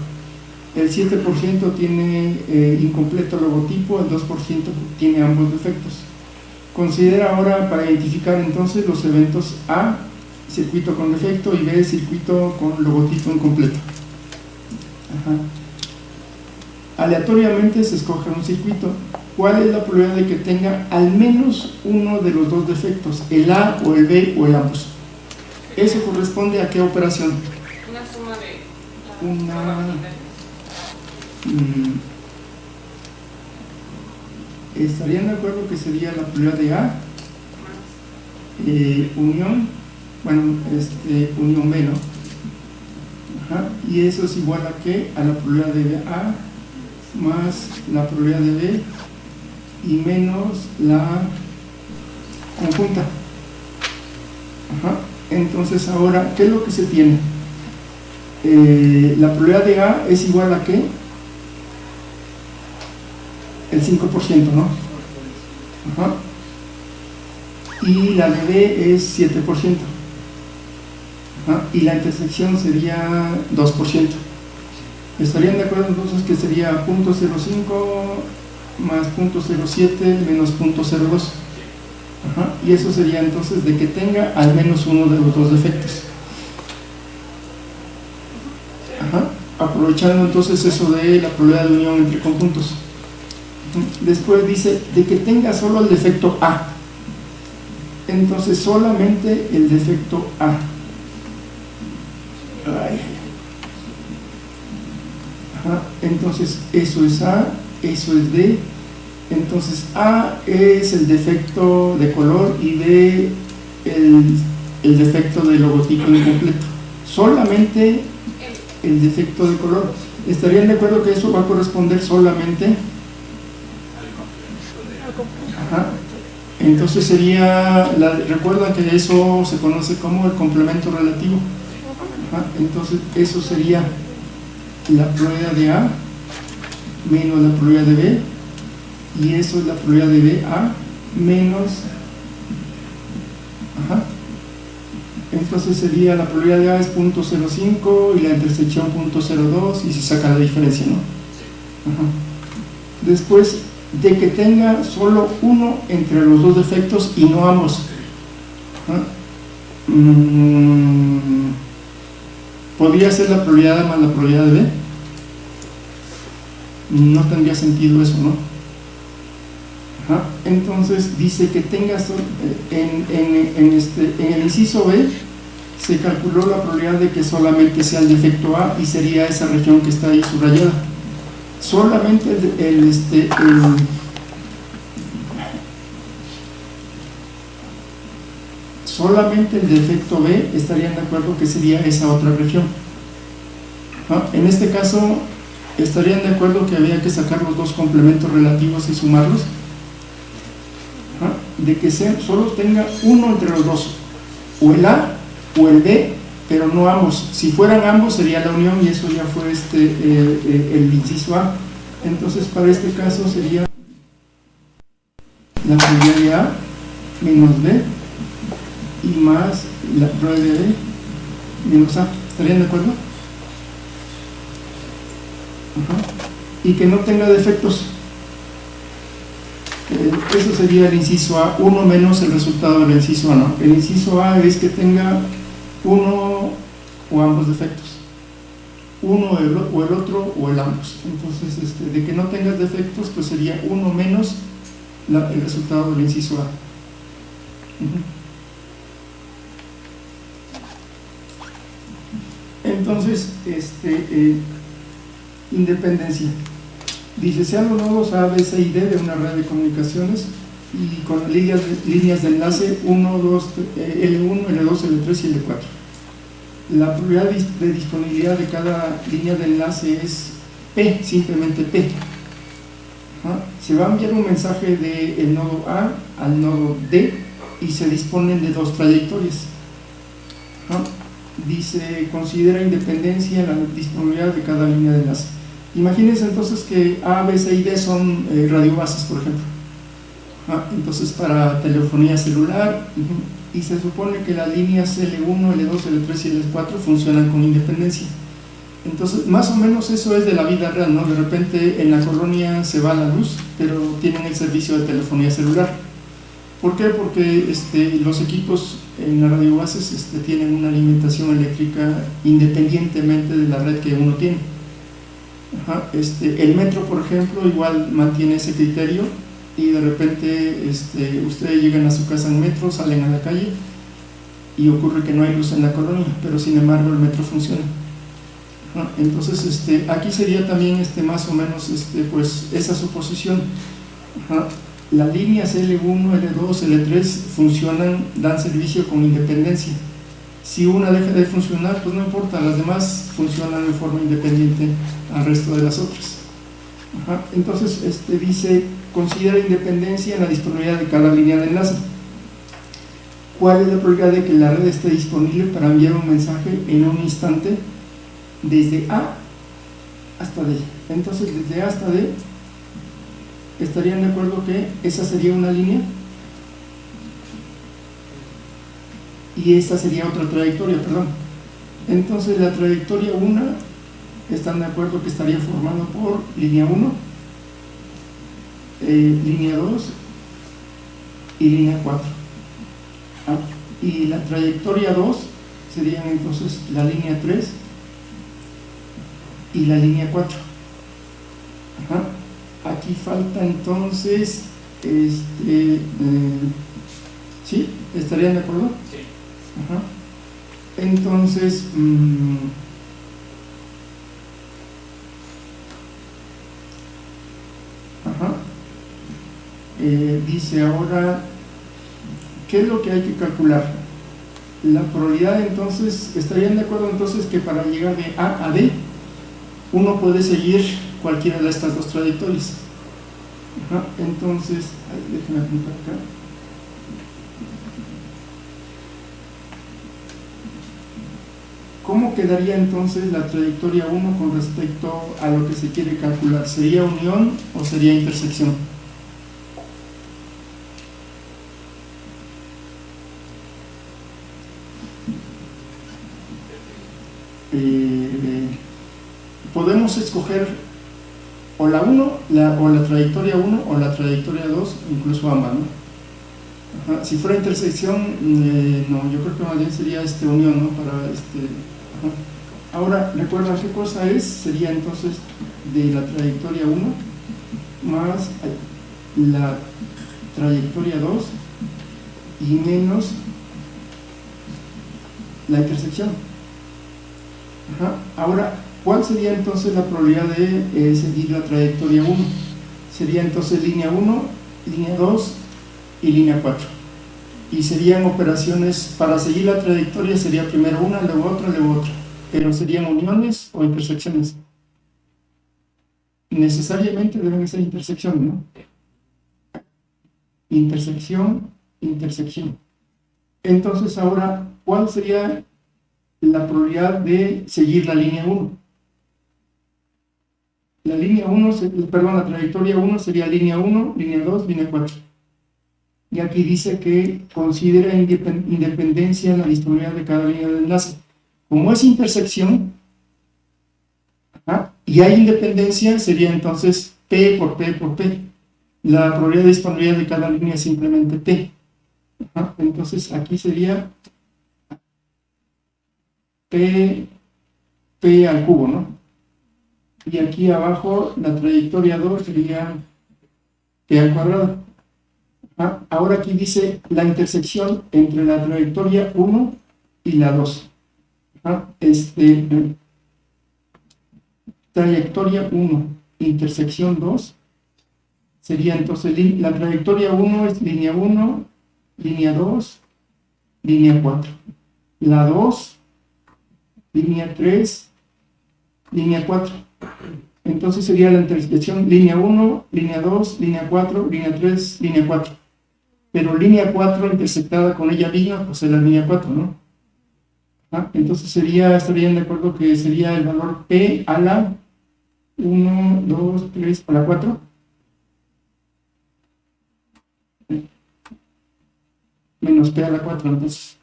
el 7% tiene incompleto logotipo, el 2% tiene ambos defectos. Considera ahora para identificar entonces los eventos A, circuito con defecto, y B, circuito con logotipo incompleto. Aleatoriamente se escoge un circuito. ¿Cuál es la probabilidad de que tenga al menos uno de los dos defectos, el A o el B o el ambos? ¿Eso corresponde a qué operación? Una suma de ¿Estarían de acuerdo que sería la probabilidad de A unión, bueno, unión B, ¿no? Y eso es igual a ¿qué? A la probabilidad de A más la probabilidad de B y menos la conjunta. Entonces ahora, ¿qué es lo que se tiene? La probabilidad de A es igual a ¿qué? El 5%, ¿no? Y la de B es 7%. Y la intersección sería 2%. ¿Estarían de acuerdo entonces que sería 0.05 más 0.07 menos 0.02? Y eso sería entonces de que tenga al menos uno de los dos defectos. Aprovechando entonces eso de la probabilidad de unión entre conjuntos. Después dice de que tenga solo el defecto A. Entonces solamente el defecto A. Entonces eso es A, eso es D. Entonces A es el defecto de color y B el defecto de logotipo incompleto. Solamente el defecto de color. ¿Estarían de acuerdo que eso va a corresponder solamente? Entonces sería, recuerdan que eso se conoce como el complemento relativo. Entonces eso sería la probabilidad de A menos la probabilidad de B, y eso es la probabilidad de BA menos Entonces sería la probabilidad de A es 0.05 y la intersección 0.02 y se saca la diferencia, ¿no? Ajá. Después de que tenga solo uno entre los dos defectos y no ambos. Ajá. ¿Podría ser la probabilidad A más la probabilidad de B? No tendría sentido eso, ¿no? Ajá. Entonces dice que tenga en el inciso B se calculó la probabilidad de que solamente sea el defecto A y sería esa región que está ahí subrayada. Solamente solamente el defecto B estarían de acuerdo que sería esa otra región. ¿Ah? En este caso estarían de acuerdo que había que sacar los dos complementos relativos y sumarlos. ¿Ah? De que solo tenga uno entre los dos, o el A o el B, pero no ambos. Si fueran ambos sería la unión y eso ya fue el inciso A. Entonces para este caso sería la probabilidad de A menos B y más la probabilidad de B menos A. ¿Estarían de acuerdo? Ajá. Y que no tenga defectos. Eso sería el inciso A, uno menos el resultado del inciso A, ¿no? El inciso A es que tenga uno o ambos defectos, uno o el otro o el ambos. Entonces, de que no tengas defectos, pues sería uno menos el resultado del inciso A. Entonces, independencia. Dice, sean los nodos A, B, C y D de una red de comunicaciones y con líneas de enlace 1, 2, L1, L2, L3 y L4. La probabilidad de disponibilidad de cada línea de enlace es P, simplemente P. ¿Ah? Se va a enviar un mensaje del nodo A al nodo D y se disponen de dos trayectorias. ¿Ah? Dice, considera independencia en la disponibilidad de cada línea de enlace. Imagínense entonces que A, B, C y D son radiobases, por ejemplo. Entonces para telefonía celular, y se supone que las líneas L1, L2, L3 y L4 funcionan con independencia. Entonces más o menos eso es de la vida real, ¿no? De repente en la colonia se va la luz, pero tienen el servicio de telefonía celular. ¿Por qué? Porque los equipos en las radiobases tienen una alimentación eléctrica independientemente de la red que uno tiene. Ajá. El metro, por ejemplo, igual mantiene ese criterio y de repente ustedes llegan a su casa en metro, salen a la calle y ocurre que no hay luz en la colonia, pero sin embargo el metro funciona. Ajá. Entonces aquí sería también más o menos pues esa suposición. Ajá. Las líneas L1, L2, L3 funcionan, dan servicio con independencia. Si una deja de funcionar, pues no importa, las demás funcionan de forma independiente al resto de las otras. Ajá. Entonces dice, considera independencia en la disponibilidad de cada línea de enlace. ¿Cuál es la probabilidad de que la red esté disponible para enviar un mensaje en un instante desde A hasta D? Entonces desde A hasta D, ¿estarían de acuerdo que esa sería una línea? Y esta sería otra trayectoria, perdón. Entonces la trayectoria 1, ¿están de acuerdo que estaría formada por línea 1, línea 2 y línea 4? Y la trayectoria 2 serían entonces la línea 3 y la línea 4. Ajá. Aquí falta entonces, ¿sí? ¿Estarían de acuerdo? Sí. Ajá. Entonces, ajá. Dice ahora, ¿qué es lo que hay que calcular? La probabilidad, entonces, ¿estarían de acuerdo entonces que para llegar de A a D uno puede seguir cualquiera de estas dos trayectorias? Ajá. Entonces, déjenme apuntar acá. ¿Cómo quedaría entonces la trayectoria 1 con respecto a lo que se quiere calcular? ¿Sería unión o sería intersección? podemos escoger o la 1, o la trayectoria 1 o la trayectoria 2, incluso ambas, ¿no? Ajá. Si fuera intersección, no, yo creo que más bien sería unión, ¿no? Para ajá. Ahora, recuerda qué cosa es, sería entonces de la trayectoria 1 más la trayectoria 2 y menos la intersección. Ajá. Ahora, ¿cuál sería entonces la probabilidad de seguir la trayectoria 1? Sería entonces línea 1, línea 2 y línea 4. Y serían operaciones, para seguir la trayectoria sería primero una, luego otra, pero serían uniones o intersecciones. Necesariamente deben ser intersecciones, ¿no? Intersección, intersección. Entonces ahora, ¿cuál sería la probabilidad de seguir la línea 1? La trayectoria 1 sería línea 1, línea 2, línea 4. Y aquí dice que considera independencia en la disponibilidad de cada línea de enlace. Como es intersección, y hay independencia, sería entonces P por P por P. La probabilidad de disponibilidad de cada línea es simplemente P. Entonces aquí sería P al cubo, ¿no? Y aquí abajo la trayectoria 2 sería P al cuadrado. Ahora aquí dice la intersección entre la trayectoria 1 y la 2. Trayectoria 1, intersección 2, sería entonces la trayectoria 1 es línea 1, línea 2, línea 4. La 2, línea 3, línea 4. Entonces sería la intersección línea 1, línea 2, línea 4, línea 3, línea 4. Pero línea 4 intersectada con ella misma, pues es la línea 4, ¿no? Entonces estarían de acuerdo que sería el valor P a la 1, 2, 3, a la 4. Menos P a la 4, entonces.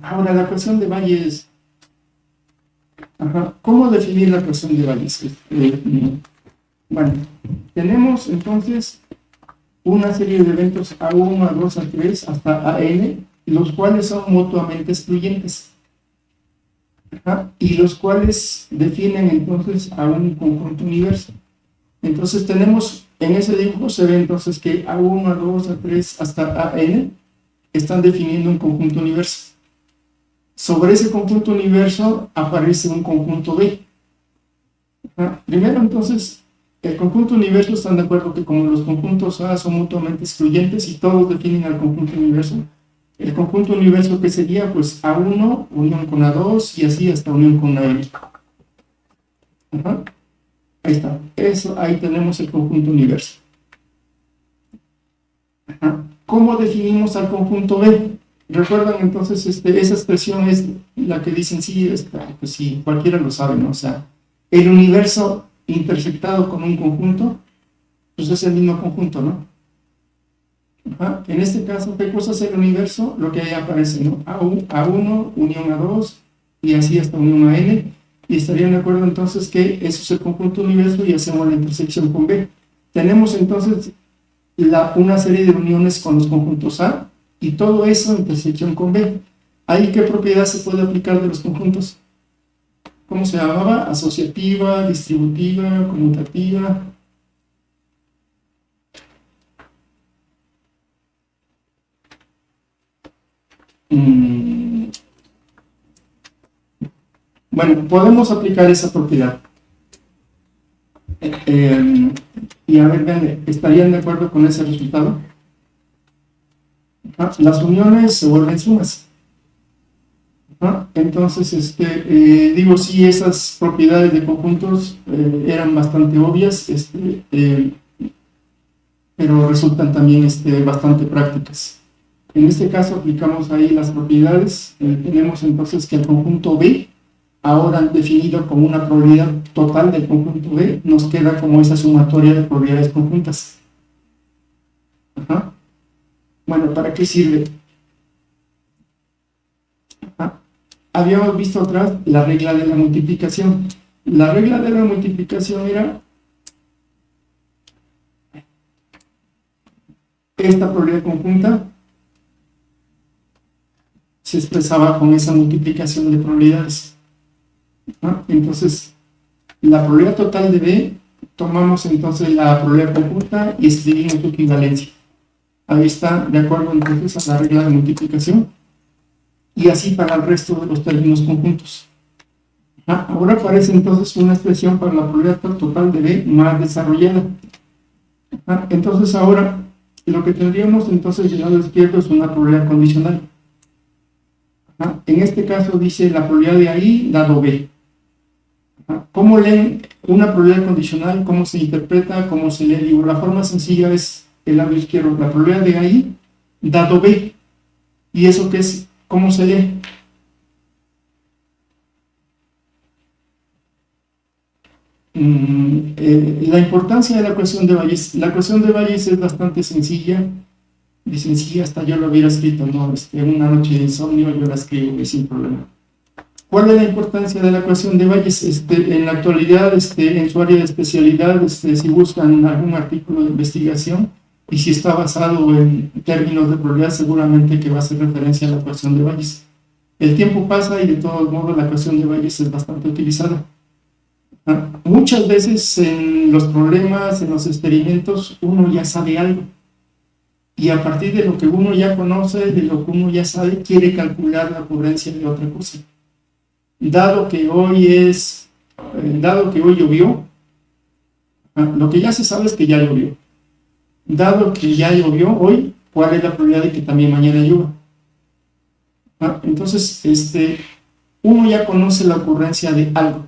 Ahora, la ecuación de Bayes. ¿Cómo definir la ecuación de Bayes? Bueno, tenemos entonces una serie de eventos A1, A2, A3 hasta AN, los cuales son mutuamente excluyentes. Y los cuales definen entonces a un conjunto universo. Entonces tenemos, en ese dibujo se ve entonces que A1, A2, A3 hasta AN están definiendo un conjunto universo. Sobre ese conjunto universo aparece un conjunto B. Primero entonces, el conjunto universo, están de acuerdo que como los conjuntos A son mutuamente excluyentes y todos definen al conjunto universo, el conjunto universo que sería pues A1 unión con A2 y así hasta unión con AN. Ahí está, ahí tenemos el conjunto universo. ¿Cómo definimos al conjunto B? ¿Recuerdan entonces esa expresión es la que dicen sí, pues sí, cualquiera lo sabe, ¿no? O sea, el universo intersectado con un conjunto, pues es el mismo conjunto, ¿no? En este caso, ¿qué cosa es el universo? Lo que ahí aparece, ¿no? A1, unión A2, y así hasta unión a N, y estarían de acuerdo entonces que eso es el conjunto universo y hacemos la intersección con B. Tenemos entonces una serie de uniones con los conjuntos A, y todo eso en intersección con B. ¿Ahí qué propiedad se puede aplicar de los conjuntos? ¿Cómo se llamaba? Asociativa, distributiva, conmutativa. Bueno, podemos aplicar esa propiedad. Y a ver, vean, ¿estarían de acuerdo con ese resultado? Las uniones se vuelven sumas. Entonces, digo, sí, esas propiedades de conjuntos eran bastante obvias, pero resultan también bastante prácticas. En este caso aplicamos ahí las propiedades. Tenemos entonces que el conjunto B ahora definido como una probabilidad total del conjunto B, nos queda como esa sumatoria de probabilidades conjuntas. Ajá. Bueno, ¿para qué sirve? Ajá. Habíamos visto atrás la regla de la multiplicación. La regla de la multiplicación era esta probabilidad conjunta se expresaba con esa multiplicación de probabilidades. Entonces, la probabilidad total de B, tomamos entonces la probabilidad conjunta y escribimos su equivalencia. Ahí está, de acuerdo entonces a la regla de multiplicación. Y así para el resto de los términos conjuntos. Ahora aparece entonces una expresión para la probabilidad total de B más desarrollada. Entonces ahora, lo que tendríamos entonces del lado izquierdo es una probabilidad condicional. En este caso dice la probabilidad de ahí dado B. ¿Cómo leen una probabilidad condicional? ¿Cómo se interpreta? ¿Cómo se lee? Digo, la forma sencilla es el lado izquierdo, la probabilidad de ahí dado B. ¿Y eso qué es? ¿Cómo se lee? La importancia de la ecuación de Bayes. La ecuación de Bayes es bastante sencilla, y sencilla hasta yo lo hubiera escrito, ¿no? Una noche de insomnio yo la escribo sin problema. ¿Cuál es la importancia de la ecuación de Bayes? En la actualidad, en su área de especialidad, si buscan algún artículo de investigación y si está basado en términos de probabilidad, seguramente que va a hacer referencia a la ecuación de Bayes. El tiempo pasa y de todos modos la ecuación de Bayes es bastante utilizada. Muchas veces en los problemas, en los experimentos, uno ya sabe algo. Y a partir de lo que uno ya conoce, de lo que uno ya sabe, quiere calcular la ocurrencia de otra cosa. Dado que hoy llovió, lo que ya se sabe es que ya llovió. Dado que ya llovió hoy, ¿cuál es la probabilidad de que también mañana llueva? Entonces, uno ya conoce la ocurrencia de algo.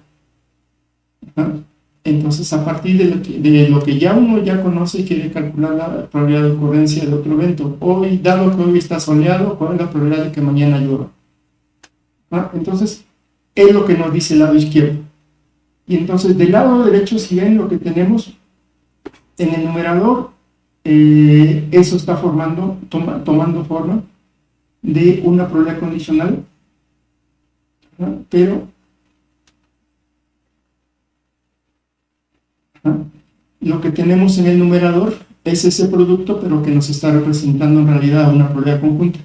Entonces, a partir de lo que ya uno ya conoce, quiere calcular la probabilidad de ocurrencia de otro evento. Hoy, dado que hoy está soleado, ¿cuál es la probabilidad de que mañana llueva? Entonces, es lo que nos dice el lado izquierdo. Y entonces, del lado derecho, si ven lo que tenemos en el numerador, eso está tomando forma de una probabilidad condicional, pero lo que tenemos en el numerador es ese producto, pero que nos está representando en realidad una probabilidad conjunta.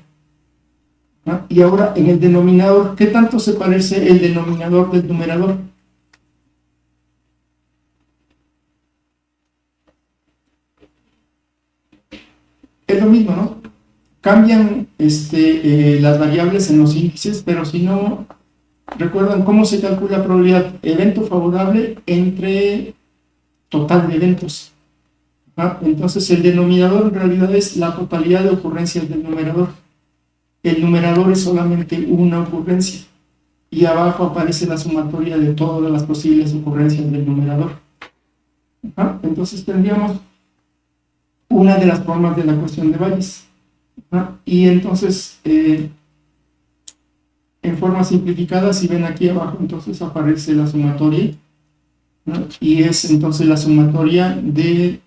Y ahora en el denominador, ¿qué tanto se parece el denominador del numerador? Es lo mismo, ¿no? Cambian las variables en los índices, pero si no, ¿recuerdan cómo se calcula la probabilidad? Evento favorable entre total de eventos. Entonces el denominador en realidad es la totalidad de ocurrencias del numerador. El numerador es solamente una ocurrencia y abajo aparece la sumatoria de todas las posibles ocurrencias del numerador. Entonces tendríamos una de las formas de la ecuación de Bayes. Y entonces en forma simplificada, si ven aquí abajo, entonces aparece la sumatoria, y es entonces la sumatoria de,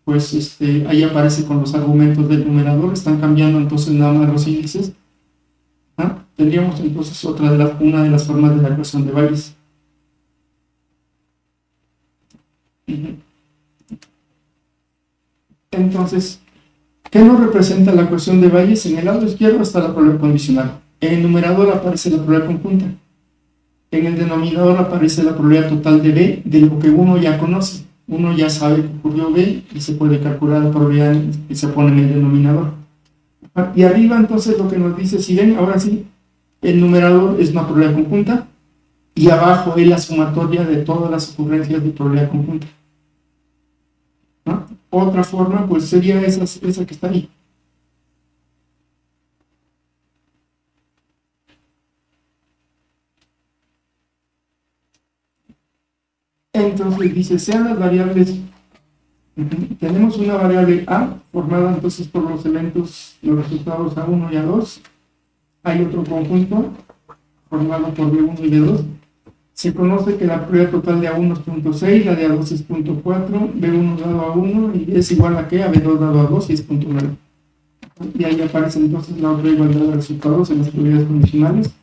pues ahí aparece con los argumentos del numerador, están cambiando entonces nada más los índices. Tendríamos entonces una de las formas de la ecuación de Bayes. Entonces, ¿qué nos representa la ecuación de Bayes? En el lado izquierdo está la probabilidad condicional, en el numerador aparece la probabilidad conjunta, en el denominador aparece la probabilidad total de B, de lo que uno ya conoce. Uno ya sabe que ocurrió B y se puede calcular la probabilidad que se pone en el denominador. Y arriba entonces lo que nos dice, si ven, ahora sí, el numerador es una probabilidad conjunta y abajo es la sumatoria de todas las ocurrencias de probabilidad conjunta. Otra forma pues sería esa que está ahí. Entonces dice, sean las variables, tenemos una variable A formada entonces por los elementos, los resultados A1 y A2, hay otro conjunto formado por B1 y B2, Se conoce que la probabilidad total de A1 es 0.6, la de A2 es 0.4, B1 dado a 1 y es igual a ¿qué? A B2 dado a 2 y es 0.9. Y ahí aparece entonces la otra igualdad de resultados en las probabilidades condicionales.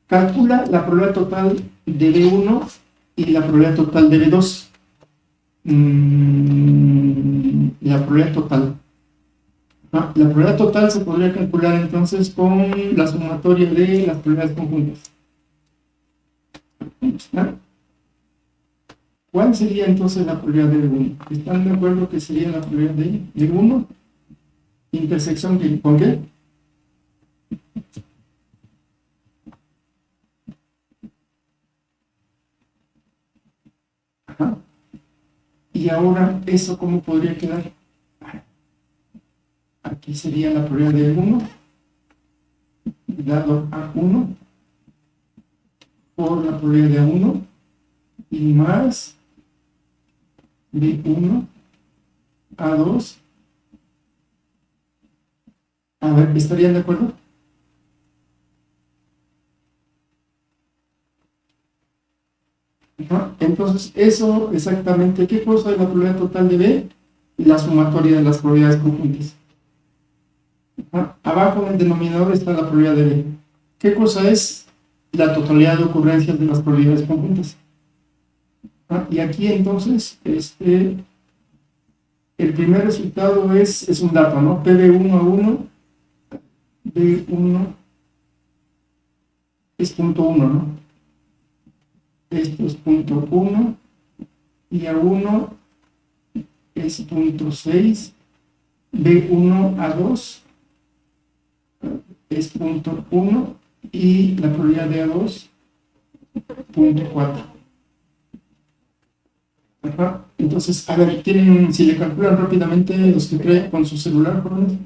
Calcula la probabilidad total de B1 y la probabilidad total de B2. La probabilidad total. La probabilidad total se podría calcular entonces con la sumatoria de las probabilidades conjuntas. ¿Está? ¿Cuál sería entonces la probabilidad de B1? ¿Están de acuerdo que sería la probabilidad de B1? ¿Intersección con qué? Ajá. Y ahora, ¿eso cómo podría quedar? Aquí sería la probabilidad de B1 dado a 1 por la probabilidad de A1 y más B1 A2. A ver, ¿estarían de acuerdo? Ajá. Entonces, eso exactamente, ¿qué cosa es la probabilidad total de B? La sumatoria de las probabilidades conjuntas. Ajá. Abajo en el denominador está la probabilidad de B. ¿Qué cosa es la totalidad de ocurrencias de las probabilidades conjuntas? Y aquí entonces, el primer resultado es un dato, ¿no? P de 1 a 1, B1 es 0.1, ¿no? Esto es 0.1 y A1 es 0.6, B1 A2 es 0.1 y la probabilidad de A2 0.4. Ajá. Entonces, a ver, si le calculan rápidamente los que creen con su celular, jóvenes.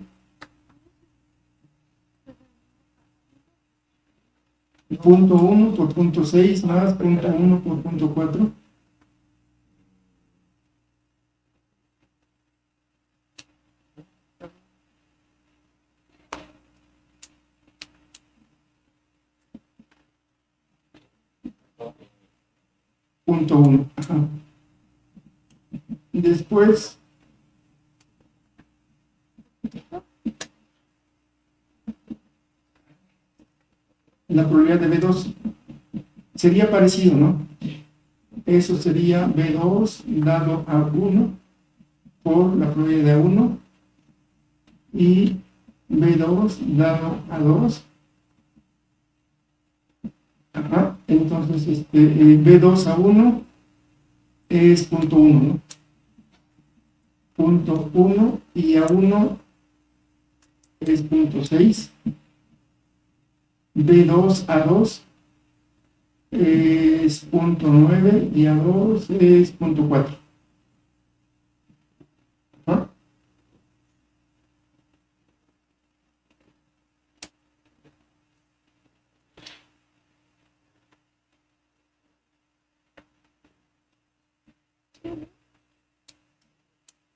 0.1 por 0.6 más 0.1 por 0.4. Punto 1. Ajá. Después, la probabilidad de B2 sería parecido, ¿no? Eso sería B2 dado a 1 por la probabilidad de A1 y B2 dado a 2. Ajá. Entonces, B2 a 1 es 0.1, ¿no? 0.1 y A1 es 0.6. B2 a 2 es 0.9 y A2 es 0.4. ¿Ah?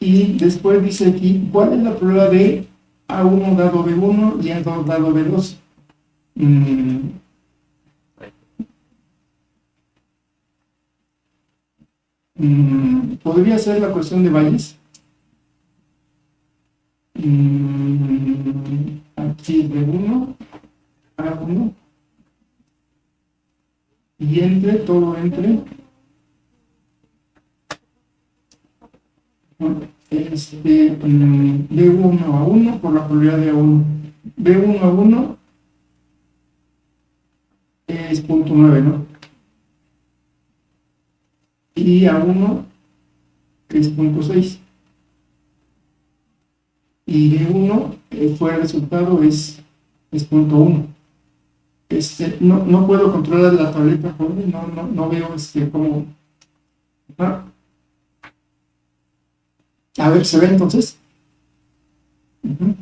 Y después dice aquí, ¿cuál es la prueba de A1 dado B1 y A2 dado B2? Podría ser la cuestión de valles. Aquí B1, A1, y entre, todo entre, B1 a 1 por la probabilidad de A1. B1 a 1 es 0.9, ¿no? Y A1 es 0.6. Y B1 fue el resultado es 0.1. No puedo controlar la tableta, joven, no veo cómo. ¿Ah? A ver, ¿se ve entonces? Uh-huh.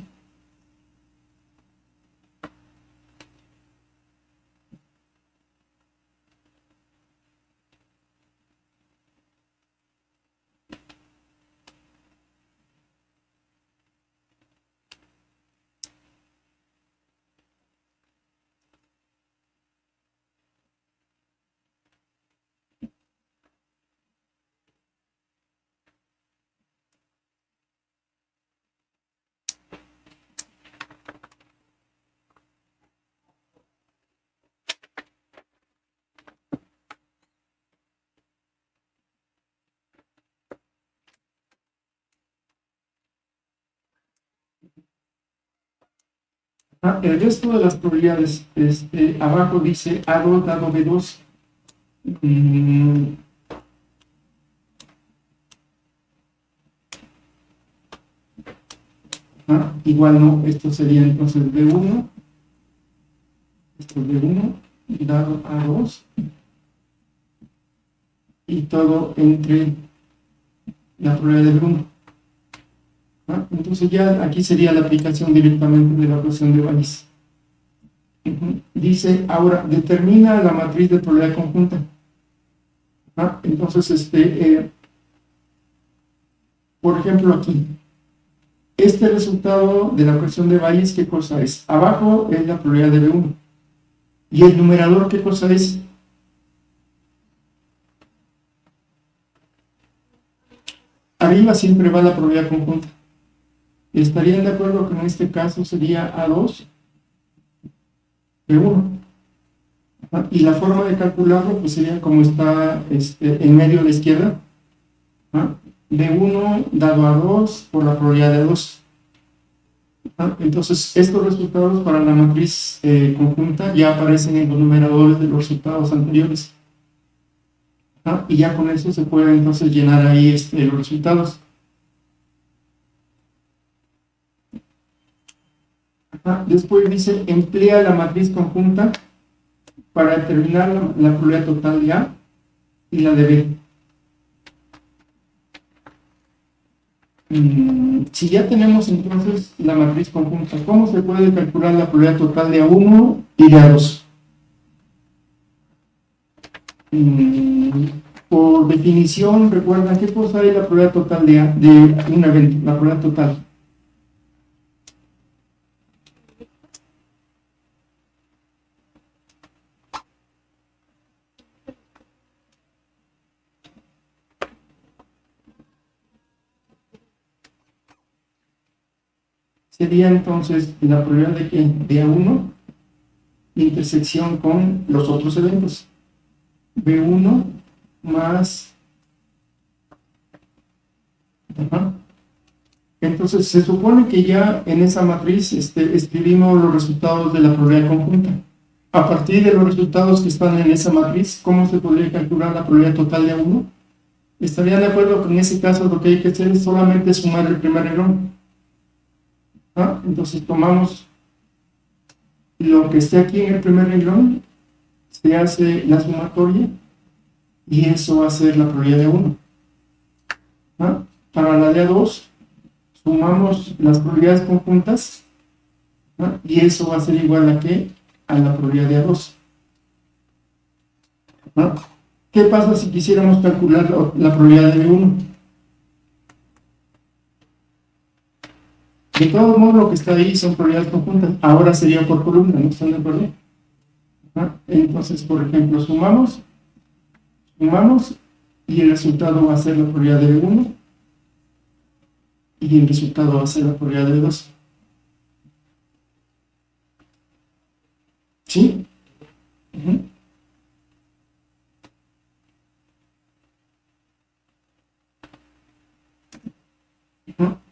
El resto de las probabilidades, abajo dice A2 dado B2. Igual no, esto sería entonces B1, esto es B1 dado A2, y todo entre la probabilidad de B1. Entonces ya aquí sería la aplicación directamente de la ecuación de Bayes. Dice, ahora, determina la matriz de probabilidad conjunta. Entonces, por ejemplo, aquí, este resultado de la ecuación de Bayes, ¿qué cosa es? Abajo es la probabilidad de B1. ¿Y el numerador qué cosa es? Arriba siempre va la probabilidad conjunta. ¿Estarían de acuerdo que en este caso sería A2, B1? Y la forma de calcularlo pues sería como está en medio a la izquierda. B1 dado A2 por la probabilidad de A2. Entonces estos resultados para la matriz conjunta ya aparecen en los numeradores de los resultados anteriores. Y ya con eso se puede entonces llenar ahí los resultados. Después dice, emplea la matriz conjunta para determinar la probabilidad total de A y la de B. Si ya tenemos entonces la matriz conjunta, ¿cómo se puede calcular la probabilidad total de A1 y de A2? Por definición, recuerdan qué cosa es la probabilidad total de un evento, la probabilidad total. Sería entonces la probabilidad de A1 intersección con los otros eventos. B1 más... Entonces se supone que ya en esa matriz escribimos los resultados de la probabilidad conjunta. A partir de los resultados que están en esa matriz, ¿cómo se podría calcular la probabilidad total de A1? ¿Estarían de acuerdo que en ese caso lo que hay que hacer es solamente sumar el primer renglón? Entonces tomamos lo que esté aquí en el primer renglón, se hace la sumatoria y eso va a ser la probabilidad de 1. Para la de A2 sumamos las probabilidades conjuntas y eso va a ser igual a ¿qué? A la probabilidad de A2. ¿Qué pasa si quisiéramos calcular la probabilidad de B1? De todos modos, lo que está ahí son probabilidades conjuntas. Ahora sería por columna, ¿no están de acuerdo? Entonces, por ejemplo, sumamos y el resultado va a ser la probabilidad de B1 y el resultado va a ser la probabilidad de B2. ¿Sí?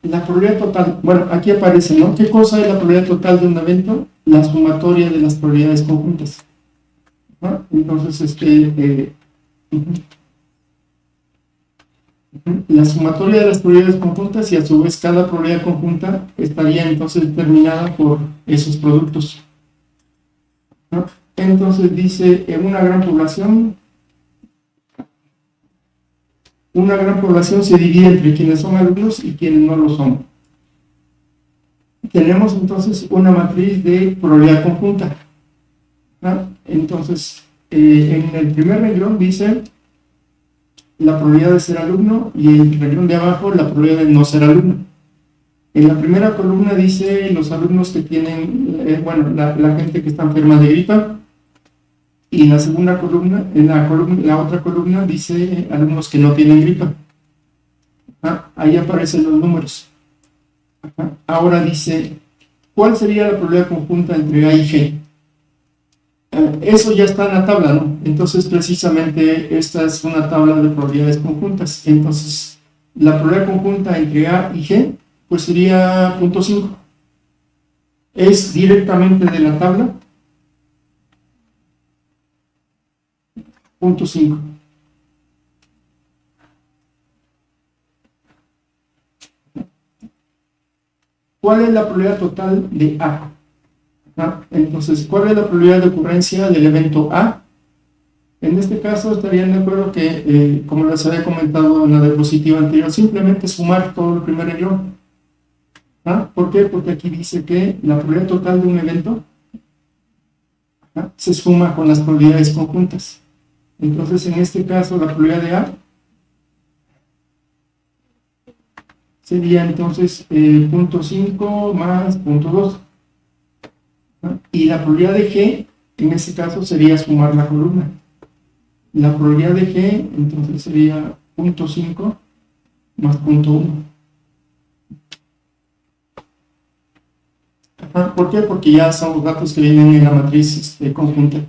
La probabilidad total, bueno, aquí aparece, ¿no? ¿Qué cosa es la probabilidad total de un evento? La sumatoria de las probabilidades conjuntas. Entonces, la sumatoria de las probabilidades conjuntas y a su vez cada probabilidad conjunta estaría entonces determinada por esos productos. Entonces dice, en una gran población se divide entre quienes son alumnos y quienes no lo son. Tenemos entonces una matriz de probabilidad conjunta. Entonces, en el primer renglón dice la probabilidad de ser alumno y en el renglón de abajo la probabilidad de no ser alumno. En la primera columna dice los alumnos que tienen, la gente que está enferma de gripa. Y en la segunda columna, la otra columna dice alumnos que no tienen gripa. Ahí aparecen los números. Ahora dice, ¿cuál sería la probabilidad conjunta entre A y G? Eso ya está en la tabla, ¿no? Entonces, precisamente, esta es una tabla de probabilidades conjuntas. Entonces, la probabilidad conjunta entre A y G, pues sería 0.5. es directamente de la tabla. Punto 5. ¿Cuál es la probabilidad total de A? Entonces, ¿cuál es la probabilidad de ocurrencia del evento A? En este caso estarían de acuerdo que, como les había comentado en la diapositiva anterior, simplemente sumar todo el primer renglón. ¿Por qué? Porque aquí dice que la probabilidad total de un evento se suma con las probabilidades conjuntas. Entonces, en este caso, la probabilidad de A sería entonces 0.5 más 0.2. Y la probabilidad de G, en este caso, sería sumar la columna. La probabilidad de G, entonces, sería 0.5 más 0.1. ¿Por qué? Porque ya son los datos que vienen en la matriz conjunta.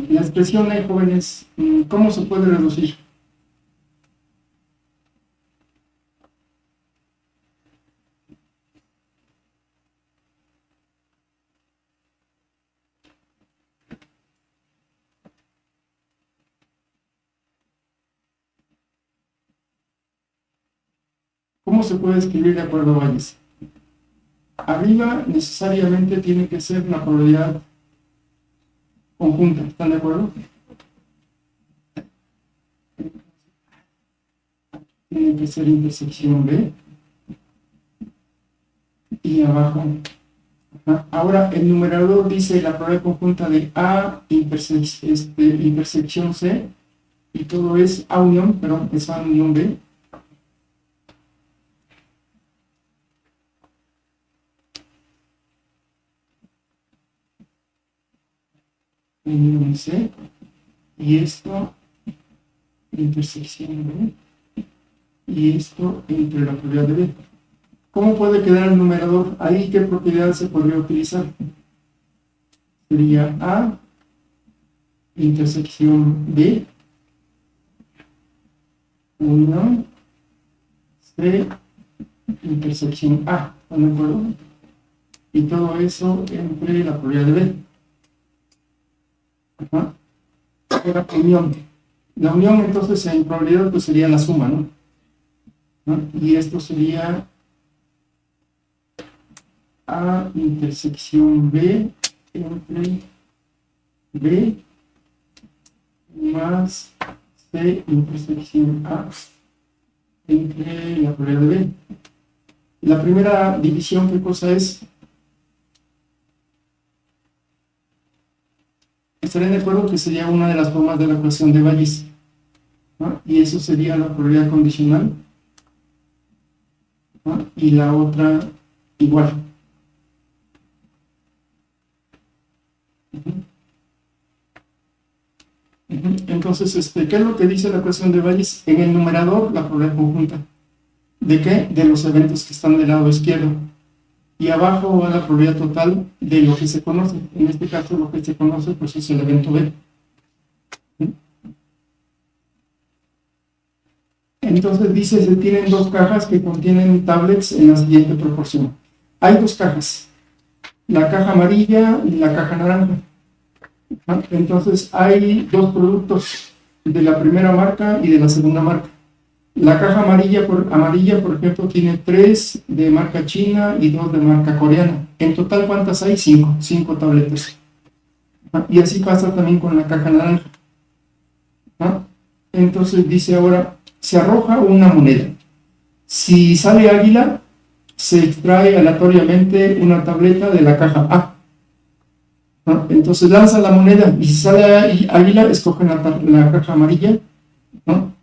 La expresión E, jóvenes, ¿cómo se puede reducir? ¿Cómo se puede escribir de acuerdo a Bayes? Arriba necesariamente tiene que ser una probabilidad conjunta, ¿están de acuerdo? Tiene que ser intersección B y abajo. Ahora el numerador dice la probabilidad conjunta de A intersección C y todo es A unión, perdón, es A unión B. Unión C y esto intersección B y esto entre la probabilidad de B. ¿Cómo puede quedar el numerador? Ahí, ¿qué propiedad se podría utilizar? Sería A intersección B unión C intersección A, ¿están de acuerdo? Y todo eso entre la probabilidad de B. Ahora, unión. La unión, entonces, en probabilidad, pues sería la suma, ¿no? Y esto sería A intersección B entre B más C intersección A entre la probabilidad de B. La primera división, ¿qué cosa es? Estaré de acuerdo que sería una de las formas de la ecuación de Bayes, ¿no? Y eso sería la probabilidad condicional, ¿no? Y la otra igual. Entonces, ¿qué es lo que dice la ecuación de Bayes? En el numerador, la probabilidad conjunta. ¿De qué? De los eventos que están del lado izquierdo. Y abajo va la probabilidad total de lo que se conoce. En este caso, lo que se conoce pues es el evento B. Entonces dice, se tienen dos cajas que contienen tablets en la siguiente proporción. Hay dos cajas, la caja amarilla y la caja naranja. Entonces hay dos productos, de la primera marca y de la segunda marca. La caja amarilla, por ejemplo, tiene 3 de marca china y 2 de marca coreana. En total, ¿cuántas hay? 5 tabletas. Y así pasa también con la caja naranja. Entonces dice ahora, se arroja una moneda. Si sale águila, se extrae aleatoriamente una tableta de la caja A. Entonces lanza la moneda y si sale águila, escogen la caja amarilla, ¿no?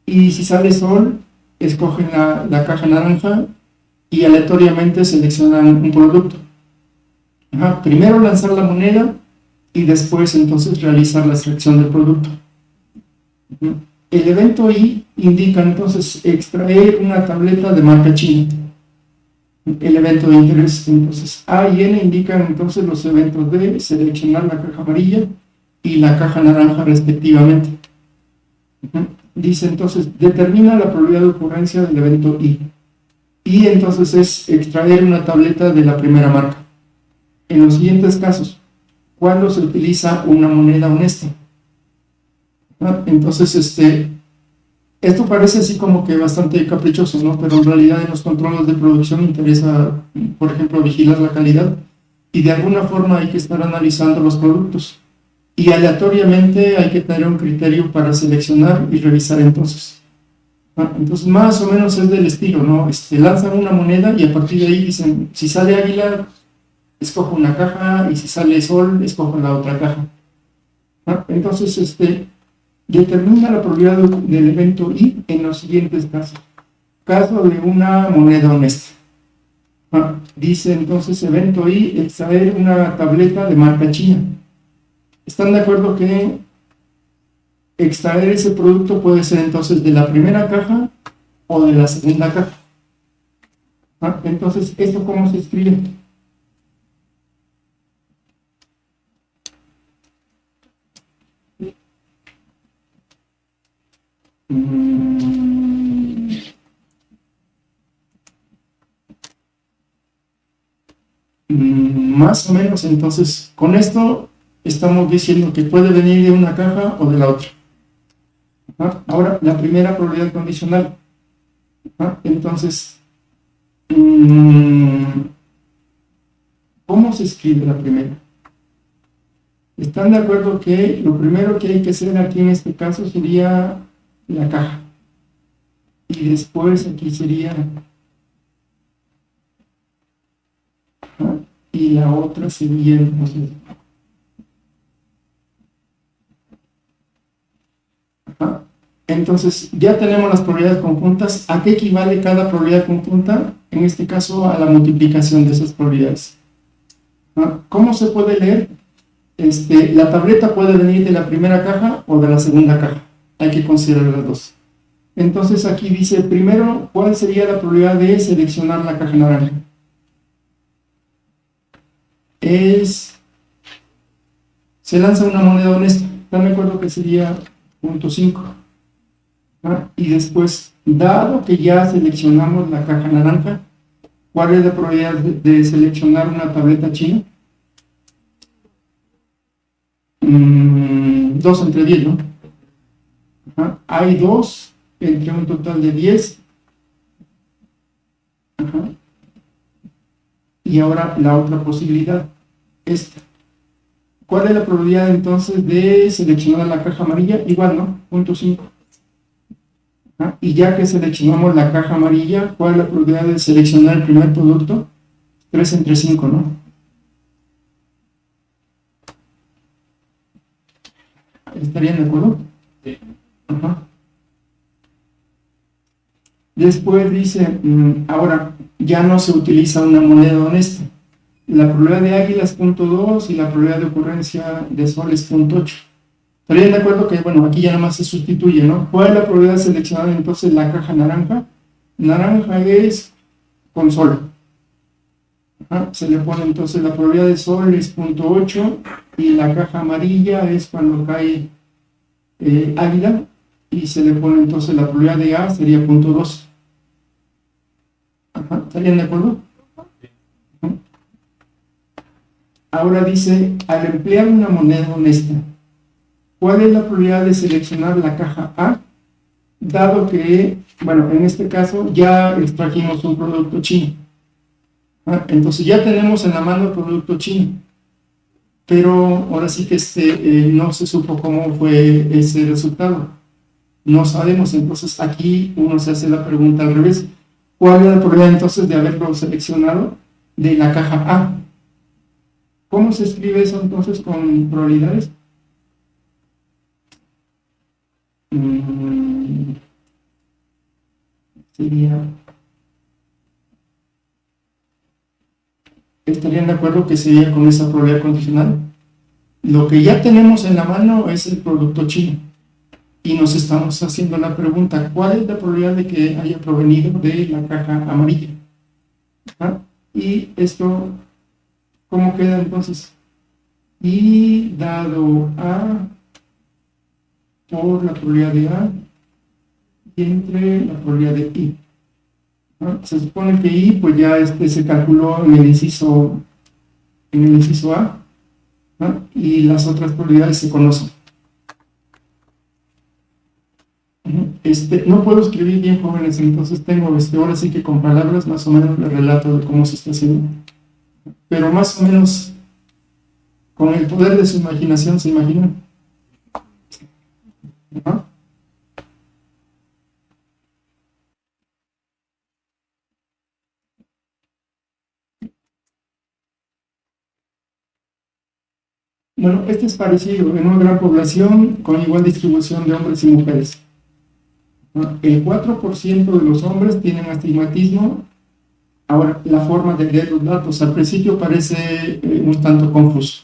Y si sale sol, escogen la caja naranja y aleatoriamente seleccionan un producto. Primero lanzar la moneda y después entonces realizar la extracción del producto. El evento I indica entonces extraer una tableta de marca china. el evento de interés. Entonces, A y N indican entonces los eventos de seleccionar la caja amarilla y la caja naranja respectivamente. Dice entonces, determina la probabilidad de ocurrencia del evento I. Y entonces es extraer una tableta de la primera marca. En los siguientes casos, ¿cuándo se utiliza una moneda honesta? Entonces, esto parece así como que bastante caprichoso, ¿no? Pero en realidad en los controles de producción interesa, por ejemplo, vigilar la calidad y de alguna forma hay que estar analizando los productos. Y aleatoriamente hay que tener un criterio para seleccionar y revisar entonces. Entonces más o menos es del estilo, ¿no? Lanzan una moneda y a partir de ahí dicen, si sale águila, escojo una caja, y si sale sol, escojo la otra caja. Entonces, determina la probabilidad del evento I en los siguientes casos. Caso de una moneda honesta. Dice entonces, evento I, extraer una tableta de marca china. ¿Están de acuerdo que extraer ese producto puede ser entonces de la primera caja o de la segunda caja? Entonces, ¿esto cómo se escribe? Más o menos, entonces, con esto estamos diciendo que puede venir de una caja o de la otra. Ahora, la primera probabilidad condicional. Entonces, ¿cómo se escribe la primera? ¿Están de acuerdo que lo primero que hay que hacer aquí en este caso sería la caja? Y después aquí sería... y la otra sería entonces... Entonces, ya tenemos las probabilidades conjuntas. ¿A qué equivale cada probabilidad conjunta? En este caso, a la multiplicación de esas probabilidades. ¿Cómo se puede leer? La tableta puede venir de la primera caja o de la segunda caja. Hay que considerar las dos. Entonces, aquí dice, primero, ¿cuál sería la probabilidad de seleccionar la caja naranja? Se lanza una moneda honesta. ¿Están de acuerdo que sería 0.5? Y después, dado que ya seleccionamos la caja naranja, ¿cuál es la probabilidad de seleccionar una tableta china? 2 entre 10, ¿no? Hay 2 entre un total de 10. Y ahora la otra posibilidad, esta. ¿Cuál es la probabilidad entonces de seleccionar la caja amarilla? Igual, ¿no? 0.5. Y ya que seleccionamos la caja amarilla, ¿cuál es la probabilidad de seleccionar el primer producto? 3 entre 5, ¿no? ¿Estarían de acuerdo? Sí. Después dice, ahora ya no se utiliza una moneda honesta. La probabilidad de águila es 0.2 y la probabilidad de ocurrencia de sol es 0.8. ¿Estarían de acuerdo que, bueno, aquí ya nada más se sustituye, ¿no? ¿Cuál es la probabilidad de seleccionar entonces la caja naranja? Naranja es con sol. Se le pone entonces la probabilidad de sol es 0.8 y la caja amarilla es cuando cae águila y se le pone entonces la probabilidad de A sería 0.2. ¿Estarían de acuerdo? Ahora dice, al emplear una moneda honesta, ¿cuál es la probabilidad de seleccionar la caja A? Dado que, bueno, en este caso ya extrajimos un producto chino. Entonces ya tenemos en la mano el producto chino. Pero ahora sí que no se supo cómo fue ese resultado. No sabemos, entonces aquí uno se hace la pregunta al revés. ¿Cuál es la probabilidad entonces de haberlo seleccionado de la caja A? ¿Cómo se escribe eso entonces con probabilidades? ¿Estarían de acuerdo que sería con esa probabilidad condicional? Lo que ya tenemos en la mano es el producto chino. Y nos estamos haciendo la pregunta, ¿cuál es la probabilidad de que haya provenido de la caja amarilla? ¿Ah? Y esto, ¿cómo queda entonces? I dado A por la probabilidad de A y entre la probabilidad de I. ¿Ah? Se supone que I pues ya se calculó en el inciso A, ¿no? Y las otras probabilidades se conocen. No puedo escribir bien, jóvenes, entonces tengo ahora sí que con palabras más o menos el relato de cómo se está haciendo, pero más o menos con el poder de su imaginación se imaginan, ¿no? Bueno, este es parecido en una gran población con igual distribución de hombres y mujeres, ¿no? El 4% de los hombres tienen astigmatismo. Ahora, la forma de leer los datos al principio parece un tanto confuso.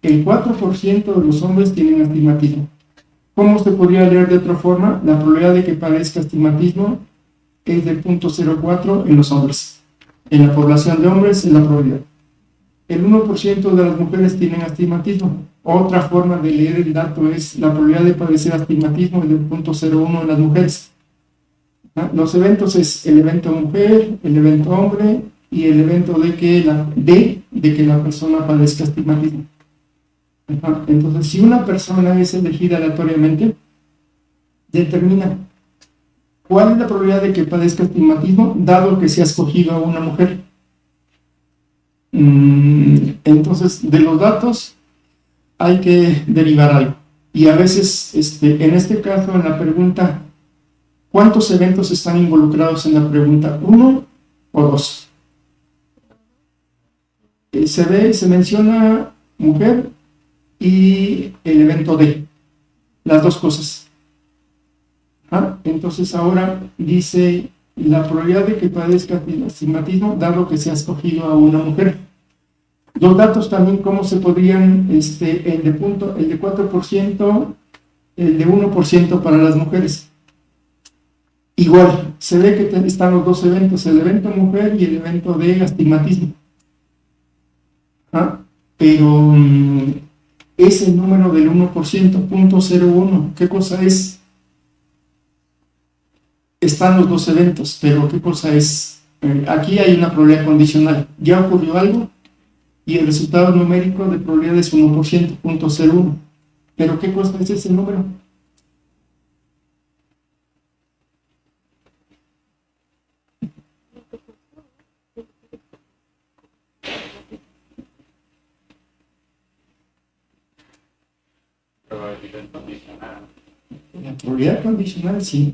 El 4% de los hombres tienen astigmatismo. ¿Cómo se podría leer de otra forma? La probabilidad de que padezca astigmatismo es de 0.04 en los hombres. En la población de hombres es la probabilidad. El 1% de las mujeres tienen astigmatismo. Otra forma de leer el dato es la probabilidad de padecer astigmatismo es de 0.01 en las mujeres. Los eventos es el evento mujer, el evento hombre y el evento de que la persona padezca astigmatismo. Entonces, si una persona es elegida aleatoriamente, determina cuál es la probabilidad de que padezca astigmatismo, dado que se ha escogido a una mujer. Entonces, de los datos hay que derivar algo. Y a veces, en este caso, en la pregunta, ¿cuántos eventos están involucrados en la pregunta? ¿1 o 2? Se menciona mujer y el evento D, las dos cosas. Entonces ahora dice la probabilidad de que padezca astigmatismo dado que se ha escogido a una mujer. Los datos también, ¿cómo se podrían? El de 4%, el de 1% para las mujeres. Igual, se ve que están los dos eventos, el evento mujer y el evento de astigmatismo. Pero ese número del 1%, 0.01, ¿qué cosa es? Están los dos eventos, pero ¿qué cosa es? Aquí hay una probabilidad condicional. Ya ocurrió algo y el resultado numérico de probabilidad es 1%, 0.01. ¿Pero qué cosa es ese número? Probabilidad condicional. La probabilidad condicional, sí.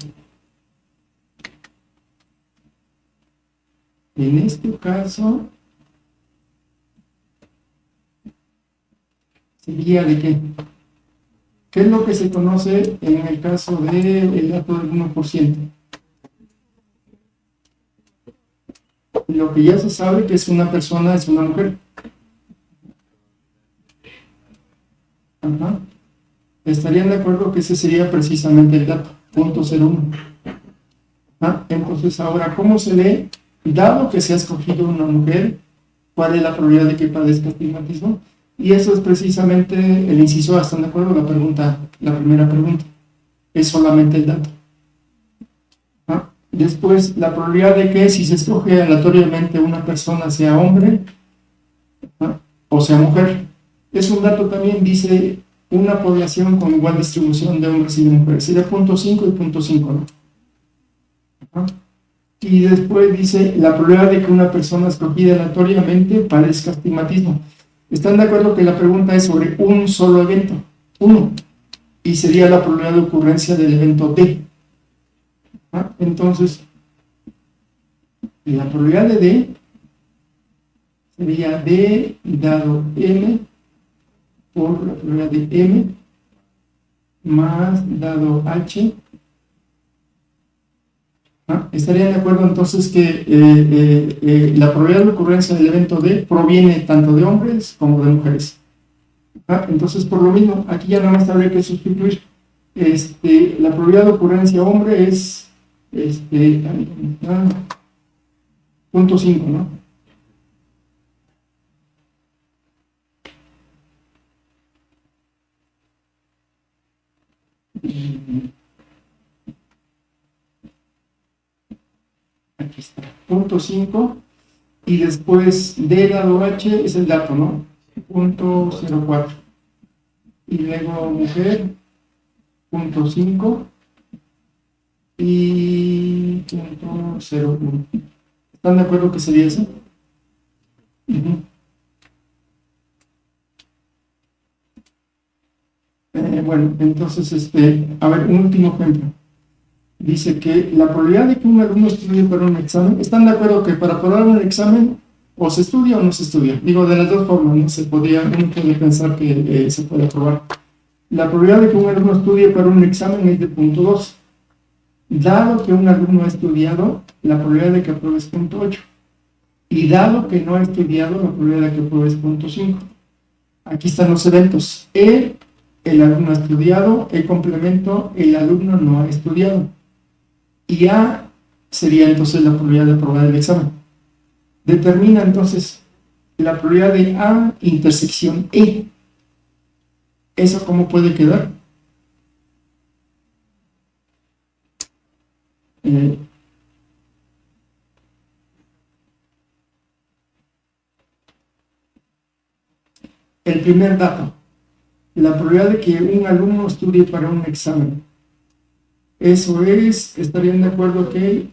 En este caso, sería de qué. ¿Qué es lo que se conoce en el caso del dato del 1%? Lo que ya se sabe que es una persona, es una mujer. Ajá. Estarían de acuerdo que ese sería precisamente el dato, 0.01. Entonces ahora, ¿cómo se lee? Dado que se ha escogido una mujer, ¿cuál es la probabilidad de que padezca astigmatismo? Y eso es precisamente el inciso A, ¿están de acuerdo? La primera pregunta, es solamente el dato. Después, la probabilidad de que si se escoge aleatoriamente una persona sea hombre o sea mujer. Es un dato también, dice, una población con igual distribución de hombres y de mujeres. Sería 0.5 y 0.5, ¿no? Y después dice la probabilidad de que una persona escogida aleatoriamente padezca astigmatismo. ¿Están de acuerdo que la pregunta es sobre un solo evento? Uno. Y sería la probabilidad de ocurrencia del evento D. Entonces, la probabilidad de D sería D dado M por la probabilidad de M más dado H. ¿Estarían de acuerdo entonces que la probabilidad de ocurrencia del evento D proviene tanto de hombres como de mujeres? Entonces, por lo mismo, aquí ya nada más habría que sustituir. La probabilidad de ocurrencia hombre es punto 5, ¿no? Aquí está, punto 5, y después D dado H es el dato, ¿no? Punto 04. Y luego mujer, punto 5 y punto 01. ¿Están de acuerdo que sería eso? Uh-huh. Bueno, entonces, a ver, un último ejemplo. Dice que la probabilidad de que un alumno estudie para un examen, ¿están de acuerdo que para aprobar un examen o se estudia o no se estudia? Digo, de las dos formas, ¿no? Uno puede pensar que se puede aprobar. La probabilidad de que un alumno estudie para un examen es de punto 2. Dado que un alumno ha estudiado, la probabilidad de que apruebe es punto 8. Y dado que no ha estudiado, la probabilidad de que apruebe es punto 5. Aquí están los eventos. El alumno ha estudiado, el complemento, el alumno no ha estudiado. Y A sería entonces la probabilidad de aprobar el examen. Determina entonces la probabilidad de A intersección E. ¿Eso cómo puede quedar? El primer dato, la probabilidad de que un alumno estudie para un examen. Eso es, ¿estarían de acuerdo que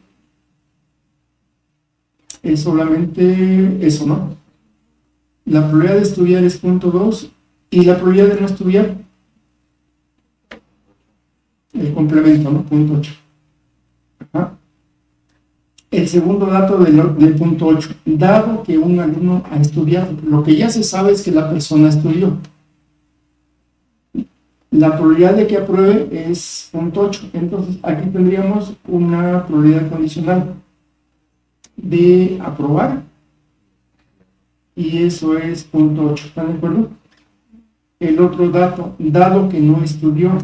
es solamente eso, ¿no? La probabilidad de estudiar es punto 2 y la probabilidad de no estudiar, el complemento, ¿no? Punto 8. Ajá. El segundo dato del punto 8, dado que un alumno ha estudiado, lo que ya se sabe es que la persona estudió. La probabilidad de que apruebe es punto 8. Entonces, aquí tendríamos una probabilidad condicional de aprobar y eso es punto 8. ¿Están de acuerdo? El otro dato, dado que no estudió,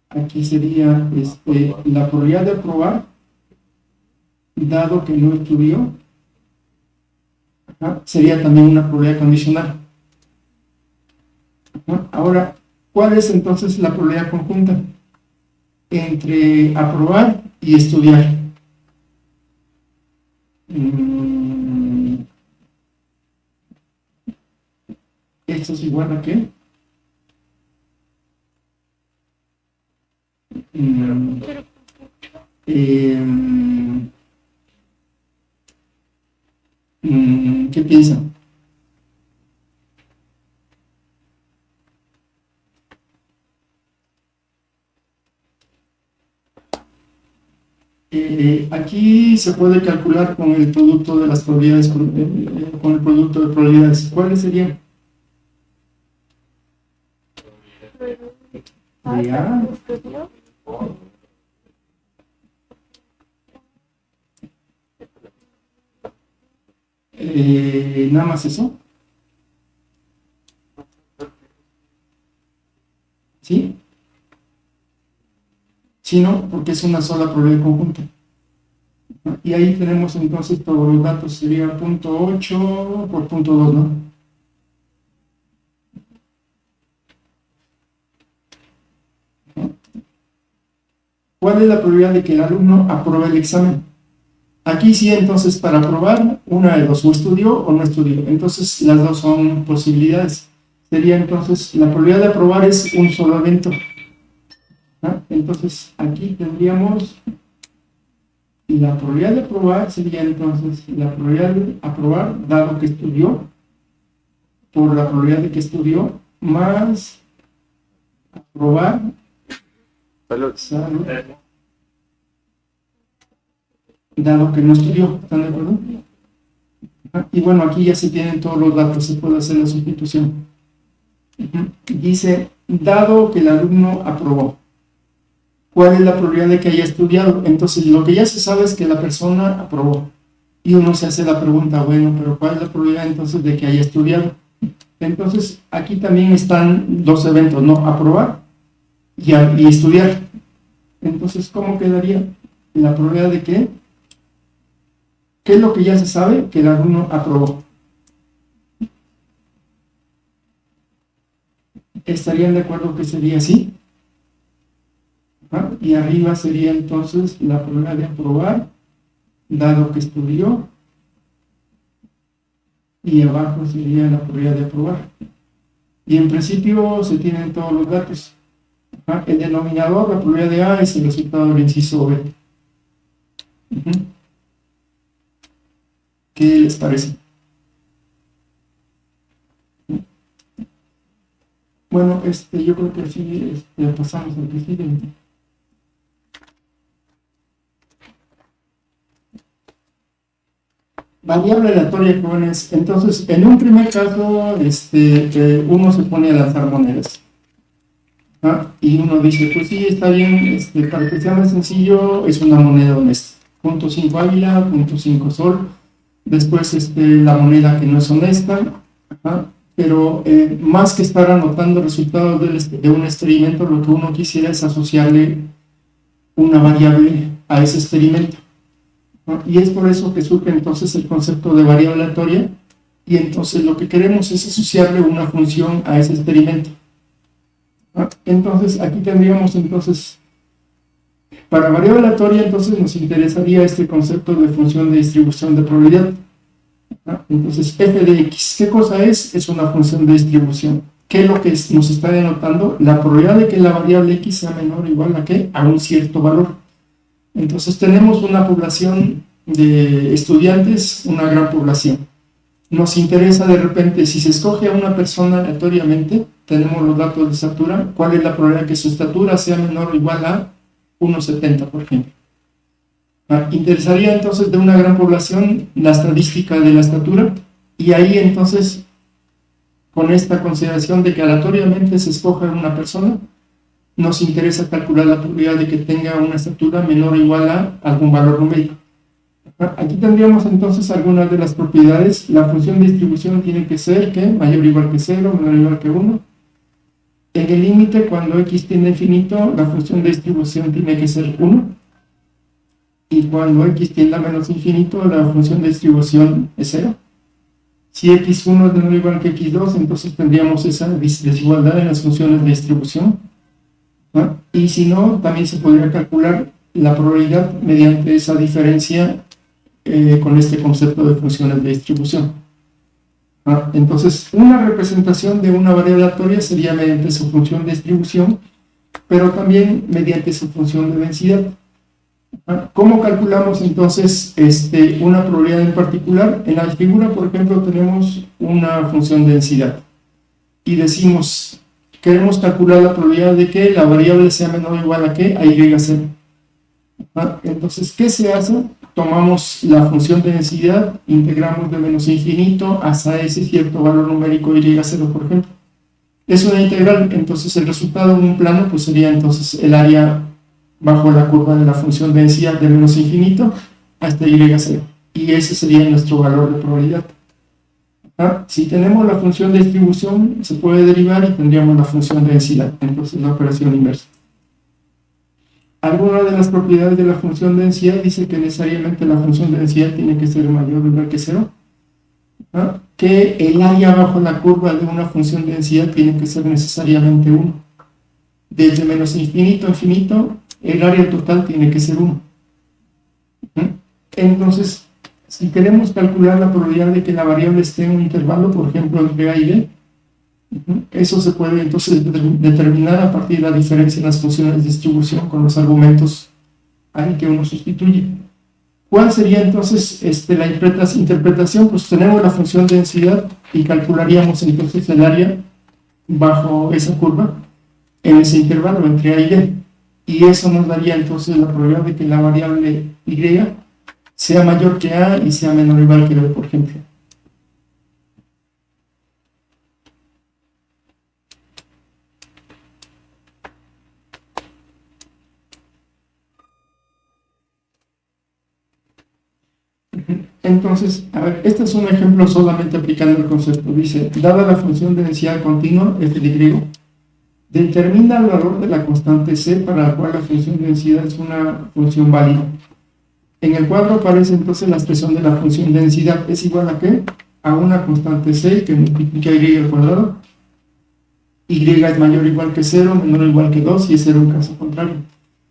aquí sería la probabilidad de aprobar, dado que no estudió, sería también una probabilidad condicional. Ahora, ¿cuál es entonces la probabilidad conjunta entre aprobar y estudiar? ¿Esto es igual a qué? ¿Qué piensan? Aquí se puede calcular con el producto de las probabilidades, con el producto de probabilidades. ¿Cuáles serían? Ya. Nada más eso. ¿Sí? Sí, no, porque es una sola probabilidad conjunta. Y ahí tenemos entonces todos los datos, sería punto 8 por punto 2, ¿no? ¿Cuál es la probabilidad de que el alumno apruebe el examen? Aquí sí, entonces, para aprobar, una de dos, o estudió o no estudió. Entonces, las dos son posibilidades. Sería entonces, la probabilidad de aprobar es un solo evento. Entonces, aquí tendríamos la probabilidad de aprobar, sería entonces la probabilidad de aprobar, dado que estudió, por la probabilidad de que estudió, más aprobar, salud, dado que no estudió. ¿Están de acuerdo? Y bueno, aquí ya se tienen todos los datos, se puede hacer la sustitución. Dice, dado que el alumno aprobó, ¿cuál es la probabilidad de que haya estudiado? Entonces, lo que ya se sabe es que la persona aprobó. Y uno se hace la pregunta, bueno, pero ¿cuál es la probabilidad entonces de que haya estudiado? Entonces, aquí también están dos eventos, ¿no? Aprobar y estudiar. Entonces, ¿cómo quedaría? La probabilidad de que ¿Qué es lo que ya se sabe? Que el alumno aprobó. ¿Estarían de acuerdo que sería así? Y arriba sería entonces la probabilidad de aprobar, dado que estudió, y abajo sería la probabilidad de aprobar. Y en principio se tienen todos los datos. El denominador, la probabilidad de A, es el resultado del inciso B. ¿Qué les parece? Bueno, yo creo que sí, pasamos al que sigue. Variable aleatoria, jóvenes. Entonces, en un primer caso, uno se pone a lanzar monedas. Y uno dice, pues sí, está bien, para que sea más sencillo, es una moneda honesta. 0.5 águila, 0.5 sol. Después, la moneda que no es honesta. Pero más que estar anotando resultados de un experimento, lo que uno quisiera es asociarle una variable a ese experimento. Y es por eso que surge entonces el concepto de variable aleatoria, y entonces lo que queremos es asociarle una función a ese experimento. Entonces aquí tendríamos para variable aleatoria, entonces nos interesaría este concepto de función de distribución de probabilidad. Entonces f de x, ¿qué cosa es? Es una función de distribución. ¿Qué es lo que nos está denotando? La probabilidad de que la variable x sea menor o igual a ¿qué? A un cierto valor. Entonces tenemos una población de estudiantes, una gran población. Nos interesa de repente, si se escoge a una persona aleatoriamente, tenemos los datos de estatura, ¿cuál es la probabilidad de que su estatura sea menor o igual a 1,70, por ejemplo? Interesaría entonces de una gran población la estadística de la estatura, y ahí entonces, con esta consideración de que aleatoriamente se escoge a una persona, nos interesa calcular la probabilidad de que tenga una estatura menor o igual a algún valor numérico. Aquí tendríamos entonces algunas de las propiedades. La función de distribución tiene que ser ¿qué? Mayor o igual que 0, menor o igual que 1. En el límite, cuando x tiende a infinito, la función de distribución tiene que ser 1. Y cuando x tiende a menos infinito, la función de distribución es 0. Si x1 es menor o igual que x2, entonces tendríamos esa desigualdad en las funciones de distribución. Y si no, también se podría calcular la probabilidad mediante esa diferencia con este concepto de funciones de distribución. Entonces, una representación de una variable aleatoria sería mediante su función de distribución, pero también mediante su función de densidad. ¿Cómo calculamos entonces una probabilidad en particular? En la figura, por ejemplo, tenemos una función de densidad y decimos, queremos calcular la probabilidad de que la variable sea menor o igual a ¿qué? A y0. Entonces, ¿qué se hace? Tomamos la función de densidad, integramos de menos infinito hasta ese cierto valor numérico y0, por ejemplo. Es una integral, entonces el resultado en un plano pues sería entonces el área bajo la curva de la función de densidad de menos infinito hasta y0. Y ese sería nuestro valor de probabilidad. Si tenemos la función de distribución, se puede derivar y tendríamos la función de densidad, entonces la operación inversa. Alguna de las propiedades de la función de densidad dice que necesariamente la función de densidad tiene que ser mayor o igual que 0, que el área bajo la curva de una función de densidad tiene que ser necesariamente 1. Desde menos infinito a infinito, el área total tiene que ser 1. Entonces, si queremos calcular la probabilidad de que la variable esté en un intervalo, por ejemplo, entre A y B, eso se puede entonces determinar a partir de la diferencia en las funciones de distribución con los argumentos ahí que uno sustituye. ¿Cuál sería entonces la interpretación? Pues tenemos la función de densidad y calcularíamos entonces el área bajo esa curva en ese intervalo entre A y B. Y eso nos daría entonces la probabilidad de que la variable Y sea mayor que A y sea menor o igual que B, por ejemplo. Entonces, a ver, este es un ejemplo solamente aplicando el concepto. Dice, dada la función de densidad continua, f de y, determina el valor de la constante c para la cual la función de densidad es una función válida. En el cuadro aparece entonces la expresión de la función de densidad. ¿Es igual a qué? A una constante C que multiplica y al cuadrado. Y es mayor o igual que 0, menor o igual que 2, y es 0 en caso contrario.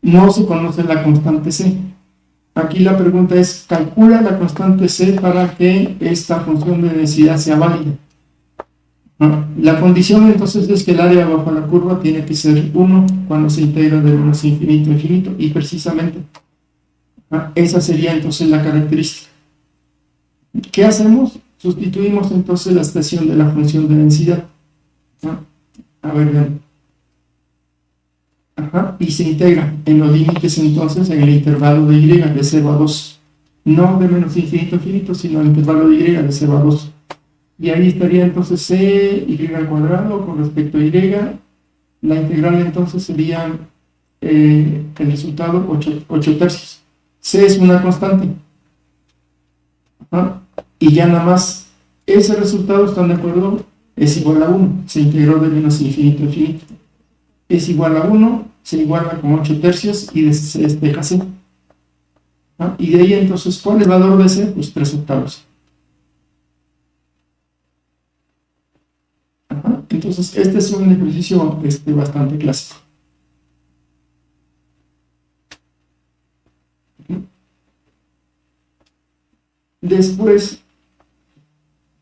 No se conoce la constante C. Aquí la pregunta es, calcula la constante C para que esta función de densidad sea válida. La condición entonces es que el área bajo la curva tiene que ser 1 cuando se integra de menos infinito a infinito, y precisamente esa sería entonces la característica. ¿Qué hacemos? Sustituimos entonces la expresión de la función de densidad. A ver, vean. Y se integra en los límites entonces en el intervalo de y de 0 a 2. No de menos infinito a infinito, sino el intervalo de y de 0 a 2. Y ahí estaría entonces c y al cuadrado con respecto a y. La integral entonces sería el resultado 8 tercios. C es una constante. Y ya nada más ese resultado, ¿están de acuerdo? Es igual a 1. Se integró de menos infinito a infinito. Es igual a 1, se iguala con 8 tercios y se despeja C. Y de ahí entonces, ¿cuál es el valor de C? Pues 3 octavos. Entonces, este es un ejercicio bastante clásico. Después,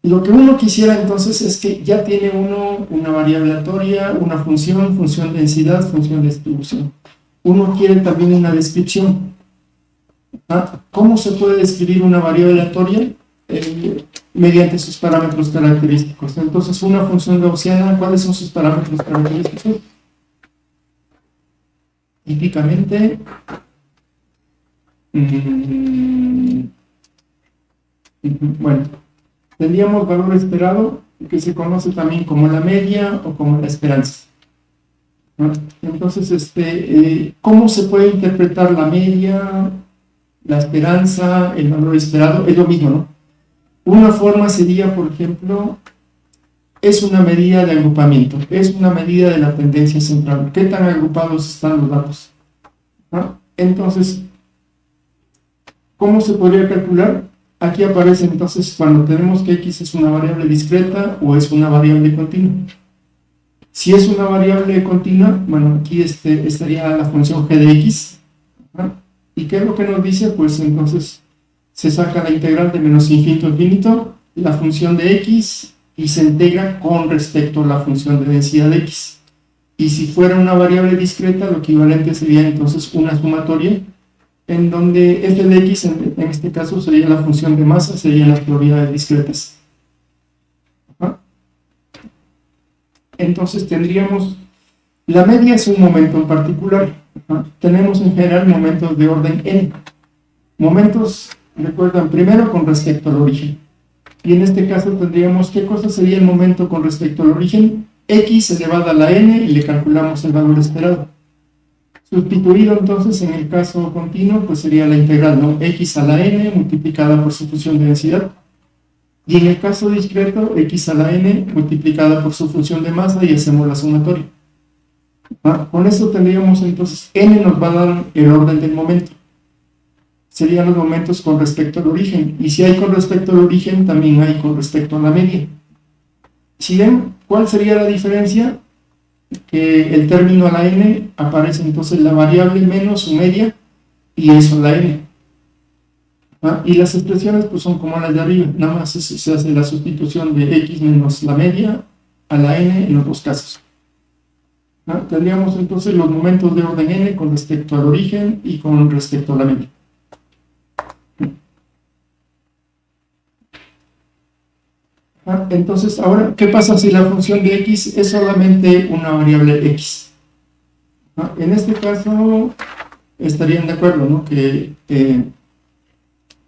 lo que uno quisiera entonces es que ya tiene uno una variable aleatoria, una función de densidad, función de distribución. Uno quiere también una descripción. ¿Cómo se puede describir una variable aleatoria? Mediante sus parámetros característicos. Entonces, una función gaussiana, ¿cuáles son sus parámetros característicos? Típicamente, bueno, tendríamos valor esperado, que se conoce también como la media o como la esperanza. Entonces, ¿cómo se puede interpretar la media, la esperanza, el valor esperado? Es lo mismo, ¿no? Una forma sería, por ejemplo, es una medida de agrupamiento, es una medida de la tendencia central. ¿Qué tan agrupados están los datos? Entonces, ¿cómo se podría calcular? Aquí aparece entonces cuando tenemos que x es una variable discreta o es una variable continua. Si es una variable continua, bueno, aquí estaría la función g de x. ¿Y qué es lo que nos dice? Pues entonces se saca la integral de menos infinito a infinito, la función de x, y se integra con respecto a la función de densidad de x. Y si fuera una variable discreta, lo equivalente sería entonces una sumatoria, en donde f de x, en este caso, sería la función de masa, serían las probabilidades discretas. Entonces tendríamos, la media es un momento en particular. Tenemos en general momentos de orden n. Momentos, recuerdan, primero con respecto al origen. Y en este caso tendríamos, ¿qué cosa sería el momento con respecto al origen? X elevado a la n y le calculamos el valor esperado. Sustituido entonces en el caso continuo, pues sería la integral, ¿no? X a la n multiplicada por su función de densidad. Y en el caso discreto, x a la n multiplicada por su función de masa, y hacemos la sumatoria. Con esto tendríamos entonces, n nos va a dar el orden del momento. Serían los momentos con respecto al origen. Y si hay con respecto al origen, también hay con respecto a la media. Si ven, ¿cuál sería la diferencia? Que el término a la n aparece entonces la variable menos su media, y eso la n. Y las expresiones pues son como las de arriba, nada más se hace la sustitución de x menos la media a la n en los dos casos. Tendríamos entonces los momentos de orden n con respecto al origen y con respecto a la media. Entonces, ahora, ¿qué pasa si la función de x es solamente una variable x? En este caso, estarían de acuerdo, ¿no? Que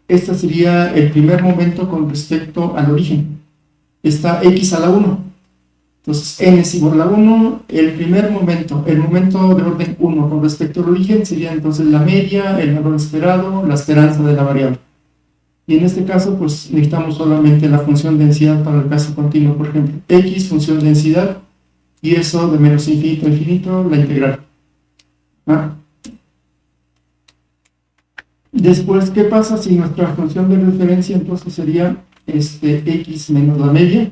este sería el primer momento con respecto al origen. Está x a la 1. Entonces, n es igual a 1. El primer momento, el momento de orden 1 con respecto al origen, sería entonces la media, el valor esperado, la esperanza de la variable. Y en este caso, pues necesitamos solamente la función de densidad para el caso continuo, por ejemplo. X, función de densidad, y eso de menos infinito a infinito, la integral. Después, ¿qué pasa si nuestra función de referencia entonces sería x menos la media?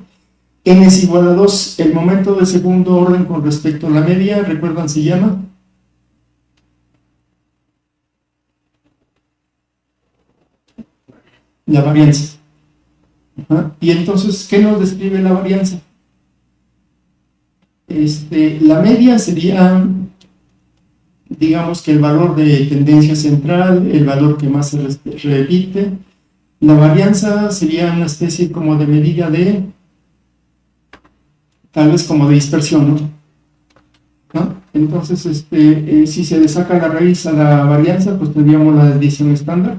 N es igual a 2. El momento de segundo orden con respecto a la media, ¿recuerdan? Se llama la varianza. Ajá. Y entonces, ¿qué nos describe la varianza? La media sería, digamos que el valor de tendencia central, el valor que más se repite. La varianza sería una especie como de medida de, tal vez como de dispersión, ¿no? Entonces, si se le saca la raíz a la varianza, pues tendríamos la desviación estándar.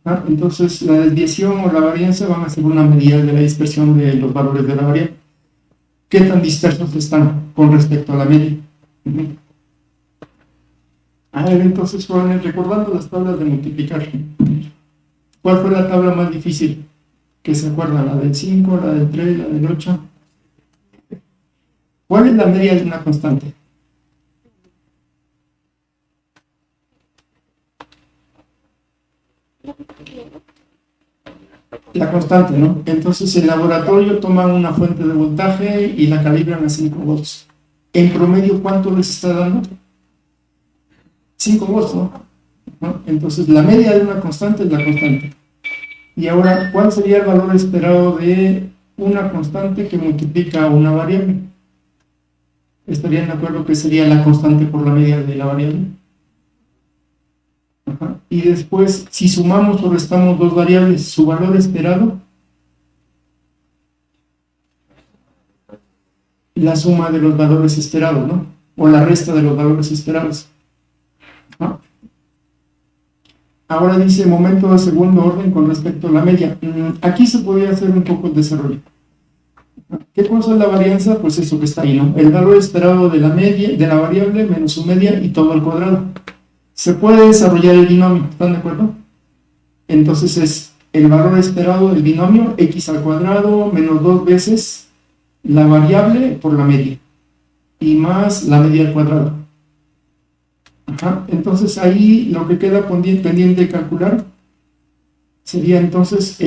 ¿No? Entonces, la desviación o la varianza van a ser una medida de la dispersión de los valores de la variable. ¿Qué tan dispersos están con respecto a la media? A ver, entonces, jóvenes, recordando las tablas de multiplicar, ¿cuál fue la tabla más difícil? ¿Que se acuerdan? ¿La del 5, la del 3, la del 8? ¿Cuál es la media de una constante? La constante, ¿no? Entonces, el laboratorio toman una fuente de voltaje y la calibran a 5 volts. En promedio, ¿cuánto les está dando? 5 volts, ¿no? Entonces, la media de una constante es la constante. Y ahora, ¿cuál sería el valor esperado de una constante que multiplica a una variable? ¿Estarían de acuerdo que sería la constante por la media de la variable? Ajá. Y después, si sumamos o restamos dos variables, su valor esperado, la suma de los valores esperados, ¿no? O la resta de los valores esperados. Ajá. Ahora dice momento de segundo orden con respecto a la media. Aquí se podría hacer un poco el desarrollo. ¿Qué cosa es la varianza? Pues eso que está ahí, ¿no? El valor esperado de la media, de la variable menos su media y todo al cuadrado. Se puede desarrollar el binomio, ¿están de acuerdo? Entonces es el valor esperado del binomio x al cuadrado menos 2 veces la variable por la media y más la media al cuadrado. Ajá. Entonces ahí lo que queda pendiente de calcular sería entonces,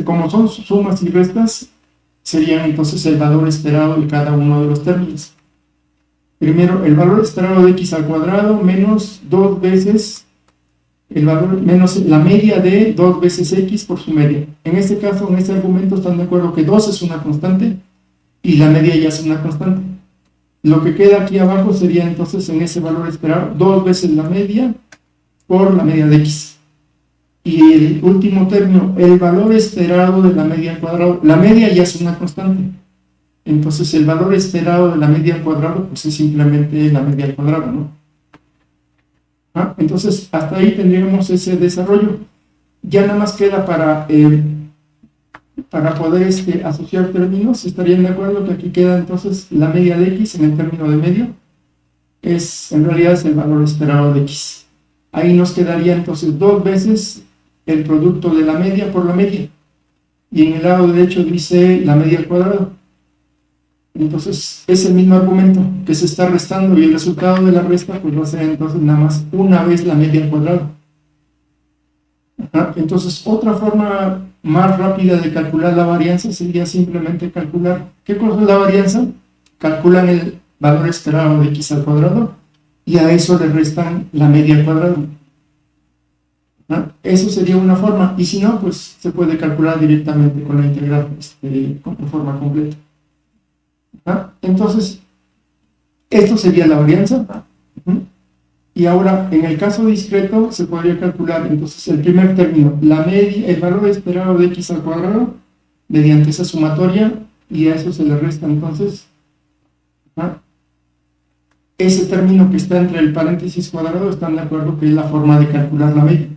como son sumas y restas, serían entonces el valor esperado de cada uno de los términos. Primero, el valor esperado de x al cuadrado menos 2 veces el valor, menos la media de 2 veces x por su media. En este caso, en este argumento, están de acuerdo que 2 es una constante y la media ya es una constante. Lo que queda aquí abajo sería entonces en ese valor esperado 2 veces la media por la media de x. Y el último término, el valor esperado de la media al cuadrado. La media ya es una constante. Entonces el valor esperado de la media al cuadrado pues es simplemente la media al cuadrado, ¿no? Entonces hasta ahí tendríamos ese desarrollo. Ya nada más queda para poder asociar términos. Estarían de acuerdo que aquí queda entonces la media de x en el término de medio en realidad es el valor esperado de x. Ahí nos quedaría entonces 2 veces el producto de la media por la media, y en el lado derecho dice la media al cuadrado. Entonces es el mismo argumento que se está restando, y el resultado de la resta pues va a ser entonces nada más una vez la media al cuadrado. Entonces otra forma más rápida de calcular la varianza sería simplemente calcular, ¿qué cosa es la varianza? Calculan el valor esperado de x al cuadrado y a eso le restan la media al cuadrado. Eso sería una forma, y si no, pues se puede calcular directamente con la integral de forma completa. Entonces, esto sería la varianza. Y ahora, en el caso discreto, se podría calcular entonces el primer término, la media, el valor esperado de x al cuadrado, mediante esa sumatoria, y a eso se le resta entonces ese término que está entre el paréntesis cuadrado. Están de acuerdo que es la forma de calcular la media.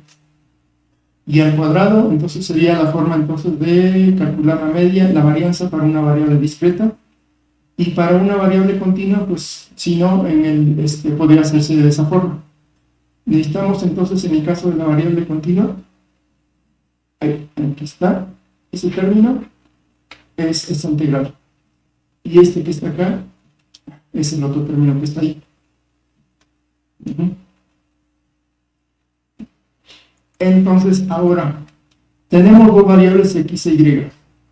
Y al cuadrado, entonces sería la forma entonces de calcular la media, la varianza para una variable discreta. Y para una variable continua, pues si no, podría hacerse de esa forma. Necesitamos entonces, en el caso de la variable continua, aquí está, ese término es esta integral. Y este que está acá es el otro término que está ahí. Entonces, ahora, tenemos dos variables x e y.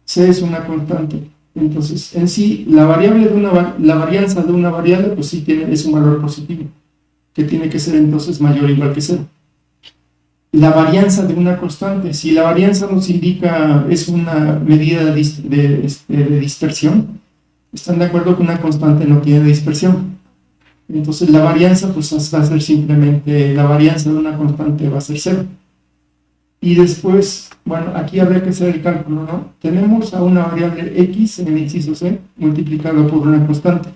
C es una constante. Entonces, en sí, la varianza de una variable, pues sí es un valor positivo, que tiene que ser entonces mayor o igual que 0. La varianza de una constante, si la varianza nos indica, es una medida de dispersión, ¿están de acuerdo que una constante no tiene dispersión? Entonces la varianza pues va a ser simplemente, la varianza de una constante va a ser 0. Y después, bueno, aquí habría que hacer el cálculo, ¿no? Tenemos a una variable x en el inciso C multiplicado por una constante.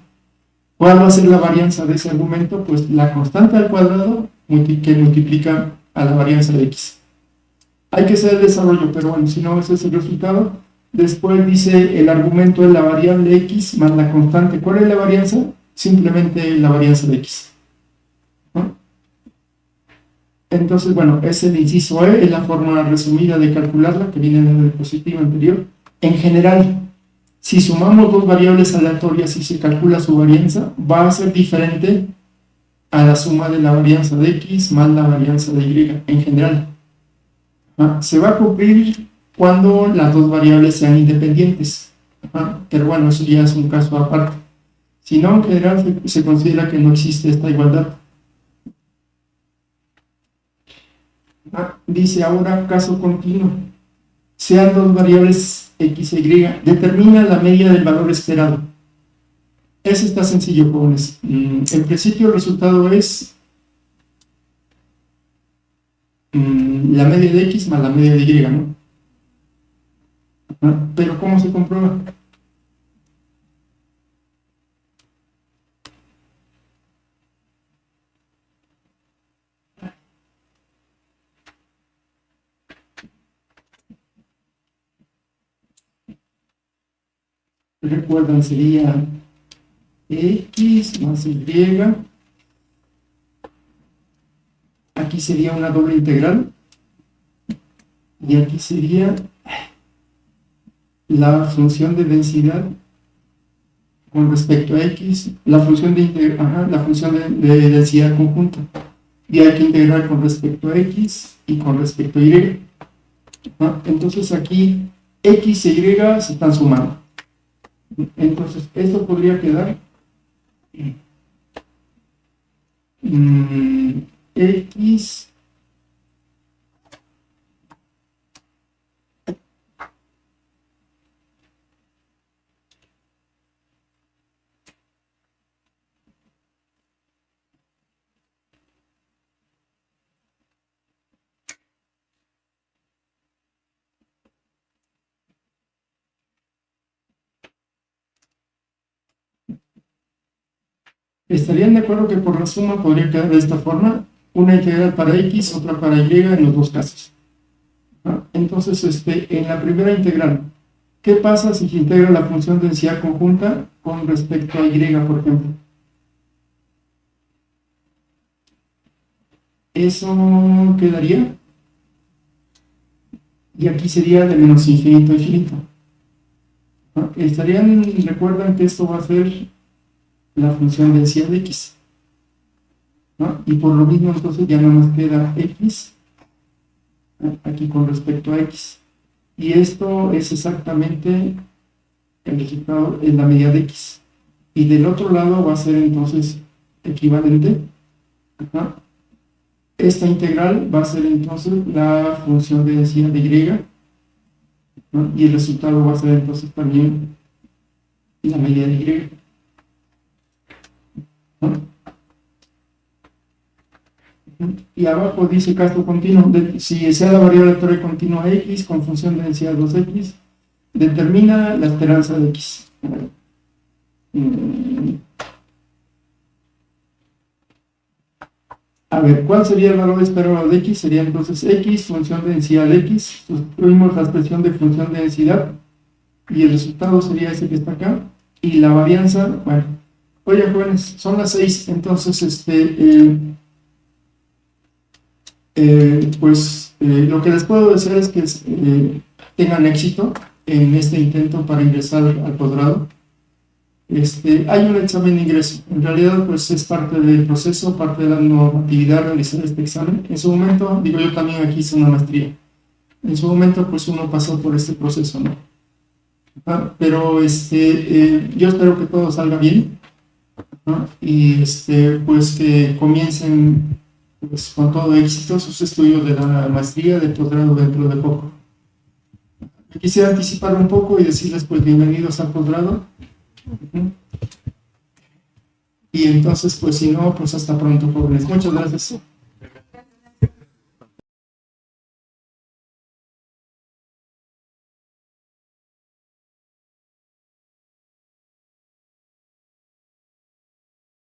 ¿Cuál va a ser la varianza de ese argumento? Pues la constante al cuadrado que multiplica a la varianza de x. Hay que hacer el desarrollo, pero bueno, si no, ese es el resultado. Después dice el argumento de la variable x más la constante. ¿Cuál es la varianza? Simplemente la varianza de x, ¿no? Entonces, bueno, es el inciso E, es la forma resumida de calcularla, que viene en el diapositiva anterior. En general, si sumamos dos variables aleatorias y se calcula su varianza, va a ser diferente a la suma de la varianza de x más la varianza de y, en general. Se va a cumplir cuando las dos variables sean independientes. Pero bueno, eso ya es un caso aparte. Si no, en general se considera que no existe esta igualdad. Dice ahora caso continuo. Sean dos variables x e y. Determina la media del valor esperado. Eso está sencillo, jóvenes. En principio el resultado es la media de x más la media de y, ¿no? Pero ¿cómo se comprueba? Recuerdan, sería x más y. Aquí sería una doble integral. Y aquí sería la función de densidad con respecto a x, la función de densidad conjunta. Y hay que integrar con respecto a x y con respecto a y. Entonces aquí x e y se están sumando. Entonces esto podría quedar x ¿Estarían de acuerdo que por la suma podría quedar de esta forma? Una integral para x, otra para y en los dos casos. Entonces, en la primera integral, ¿qué pasa si se integra la función de densidad conjunta con respecto a y, por ejemplo? Eso quedaría. Y aquí sería de menos infinito a infinito. Recuerdan que esto va a ser la función de densidad de x, ¿no? Y por lo mismo entonces ya no nos queda x aquí con respecto a x, y esto es exactamente el resultado en la medida de x, y del otro lado va a ser entonces equivalente. Esta integral va a ser entonces la función de densidad de y, ¿no? Y el resultado va a ser entonces también la medida de y. Y abajo dice caso continuo, si sea la variable aleatoria continua x con función de densidad 2x, determina la esperanza de x. A ver, ¿cuál sería el valor esperado de x? Sería entonces x, función de densidad de x, sustituimos la expresión de función de densidad, y el resultado sería ese que está acá, y la varianza, bueno, oye jóvenes, son las 6, entonces lo que les puedo decir es que tengan éxito en este intento para ingresar al posgrado. hay un examen de ingreso. En realidad, pues es parte del proceso, parte de la normatividad realizar este examen. En su momento, digo, yo también aquí hice una maestría. En su momento, pues uno pasó por este proceso, ¿no? Pero yo espero que todo salga bien, ¿no? Y pues que comiencen pues, con todo éxito sus estudios de la maestría, de posgrado dentro de poco. Quisiera anticipar un poco y decirles pues bienvenidos al posgrado. Y entonces pues si no, pues hasta pronto, jóvenes. Muchas gracias.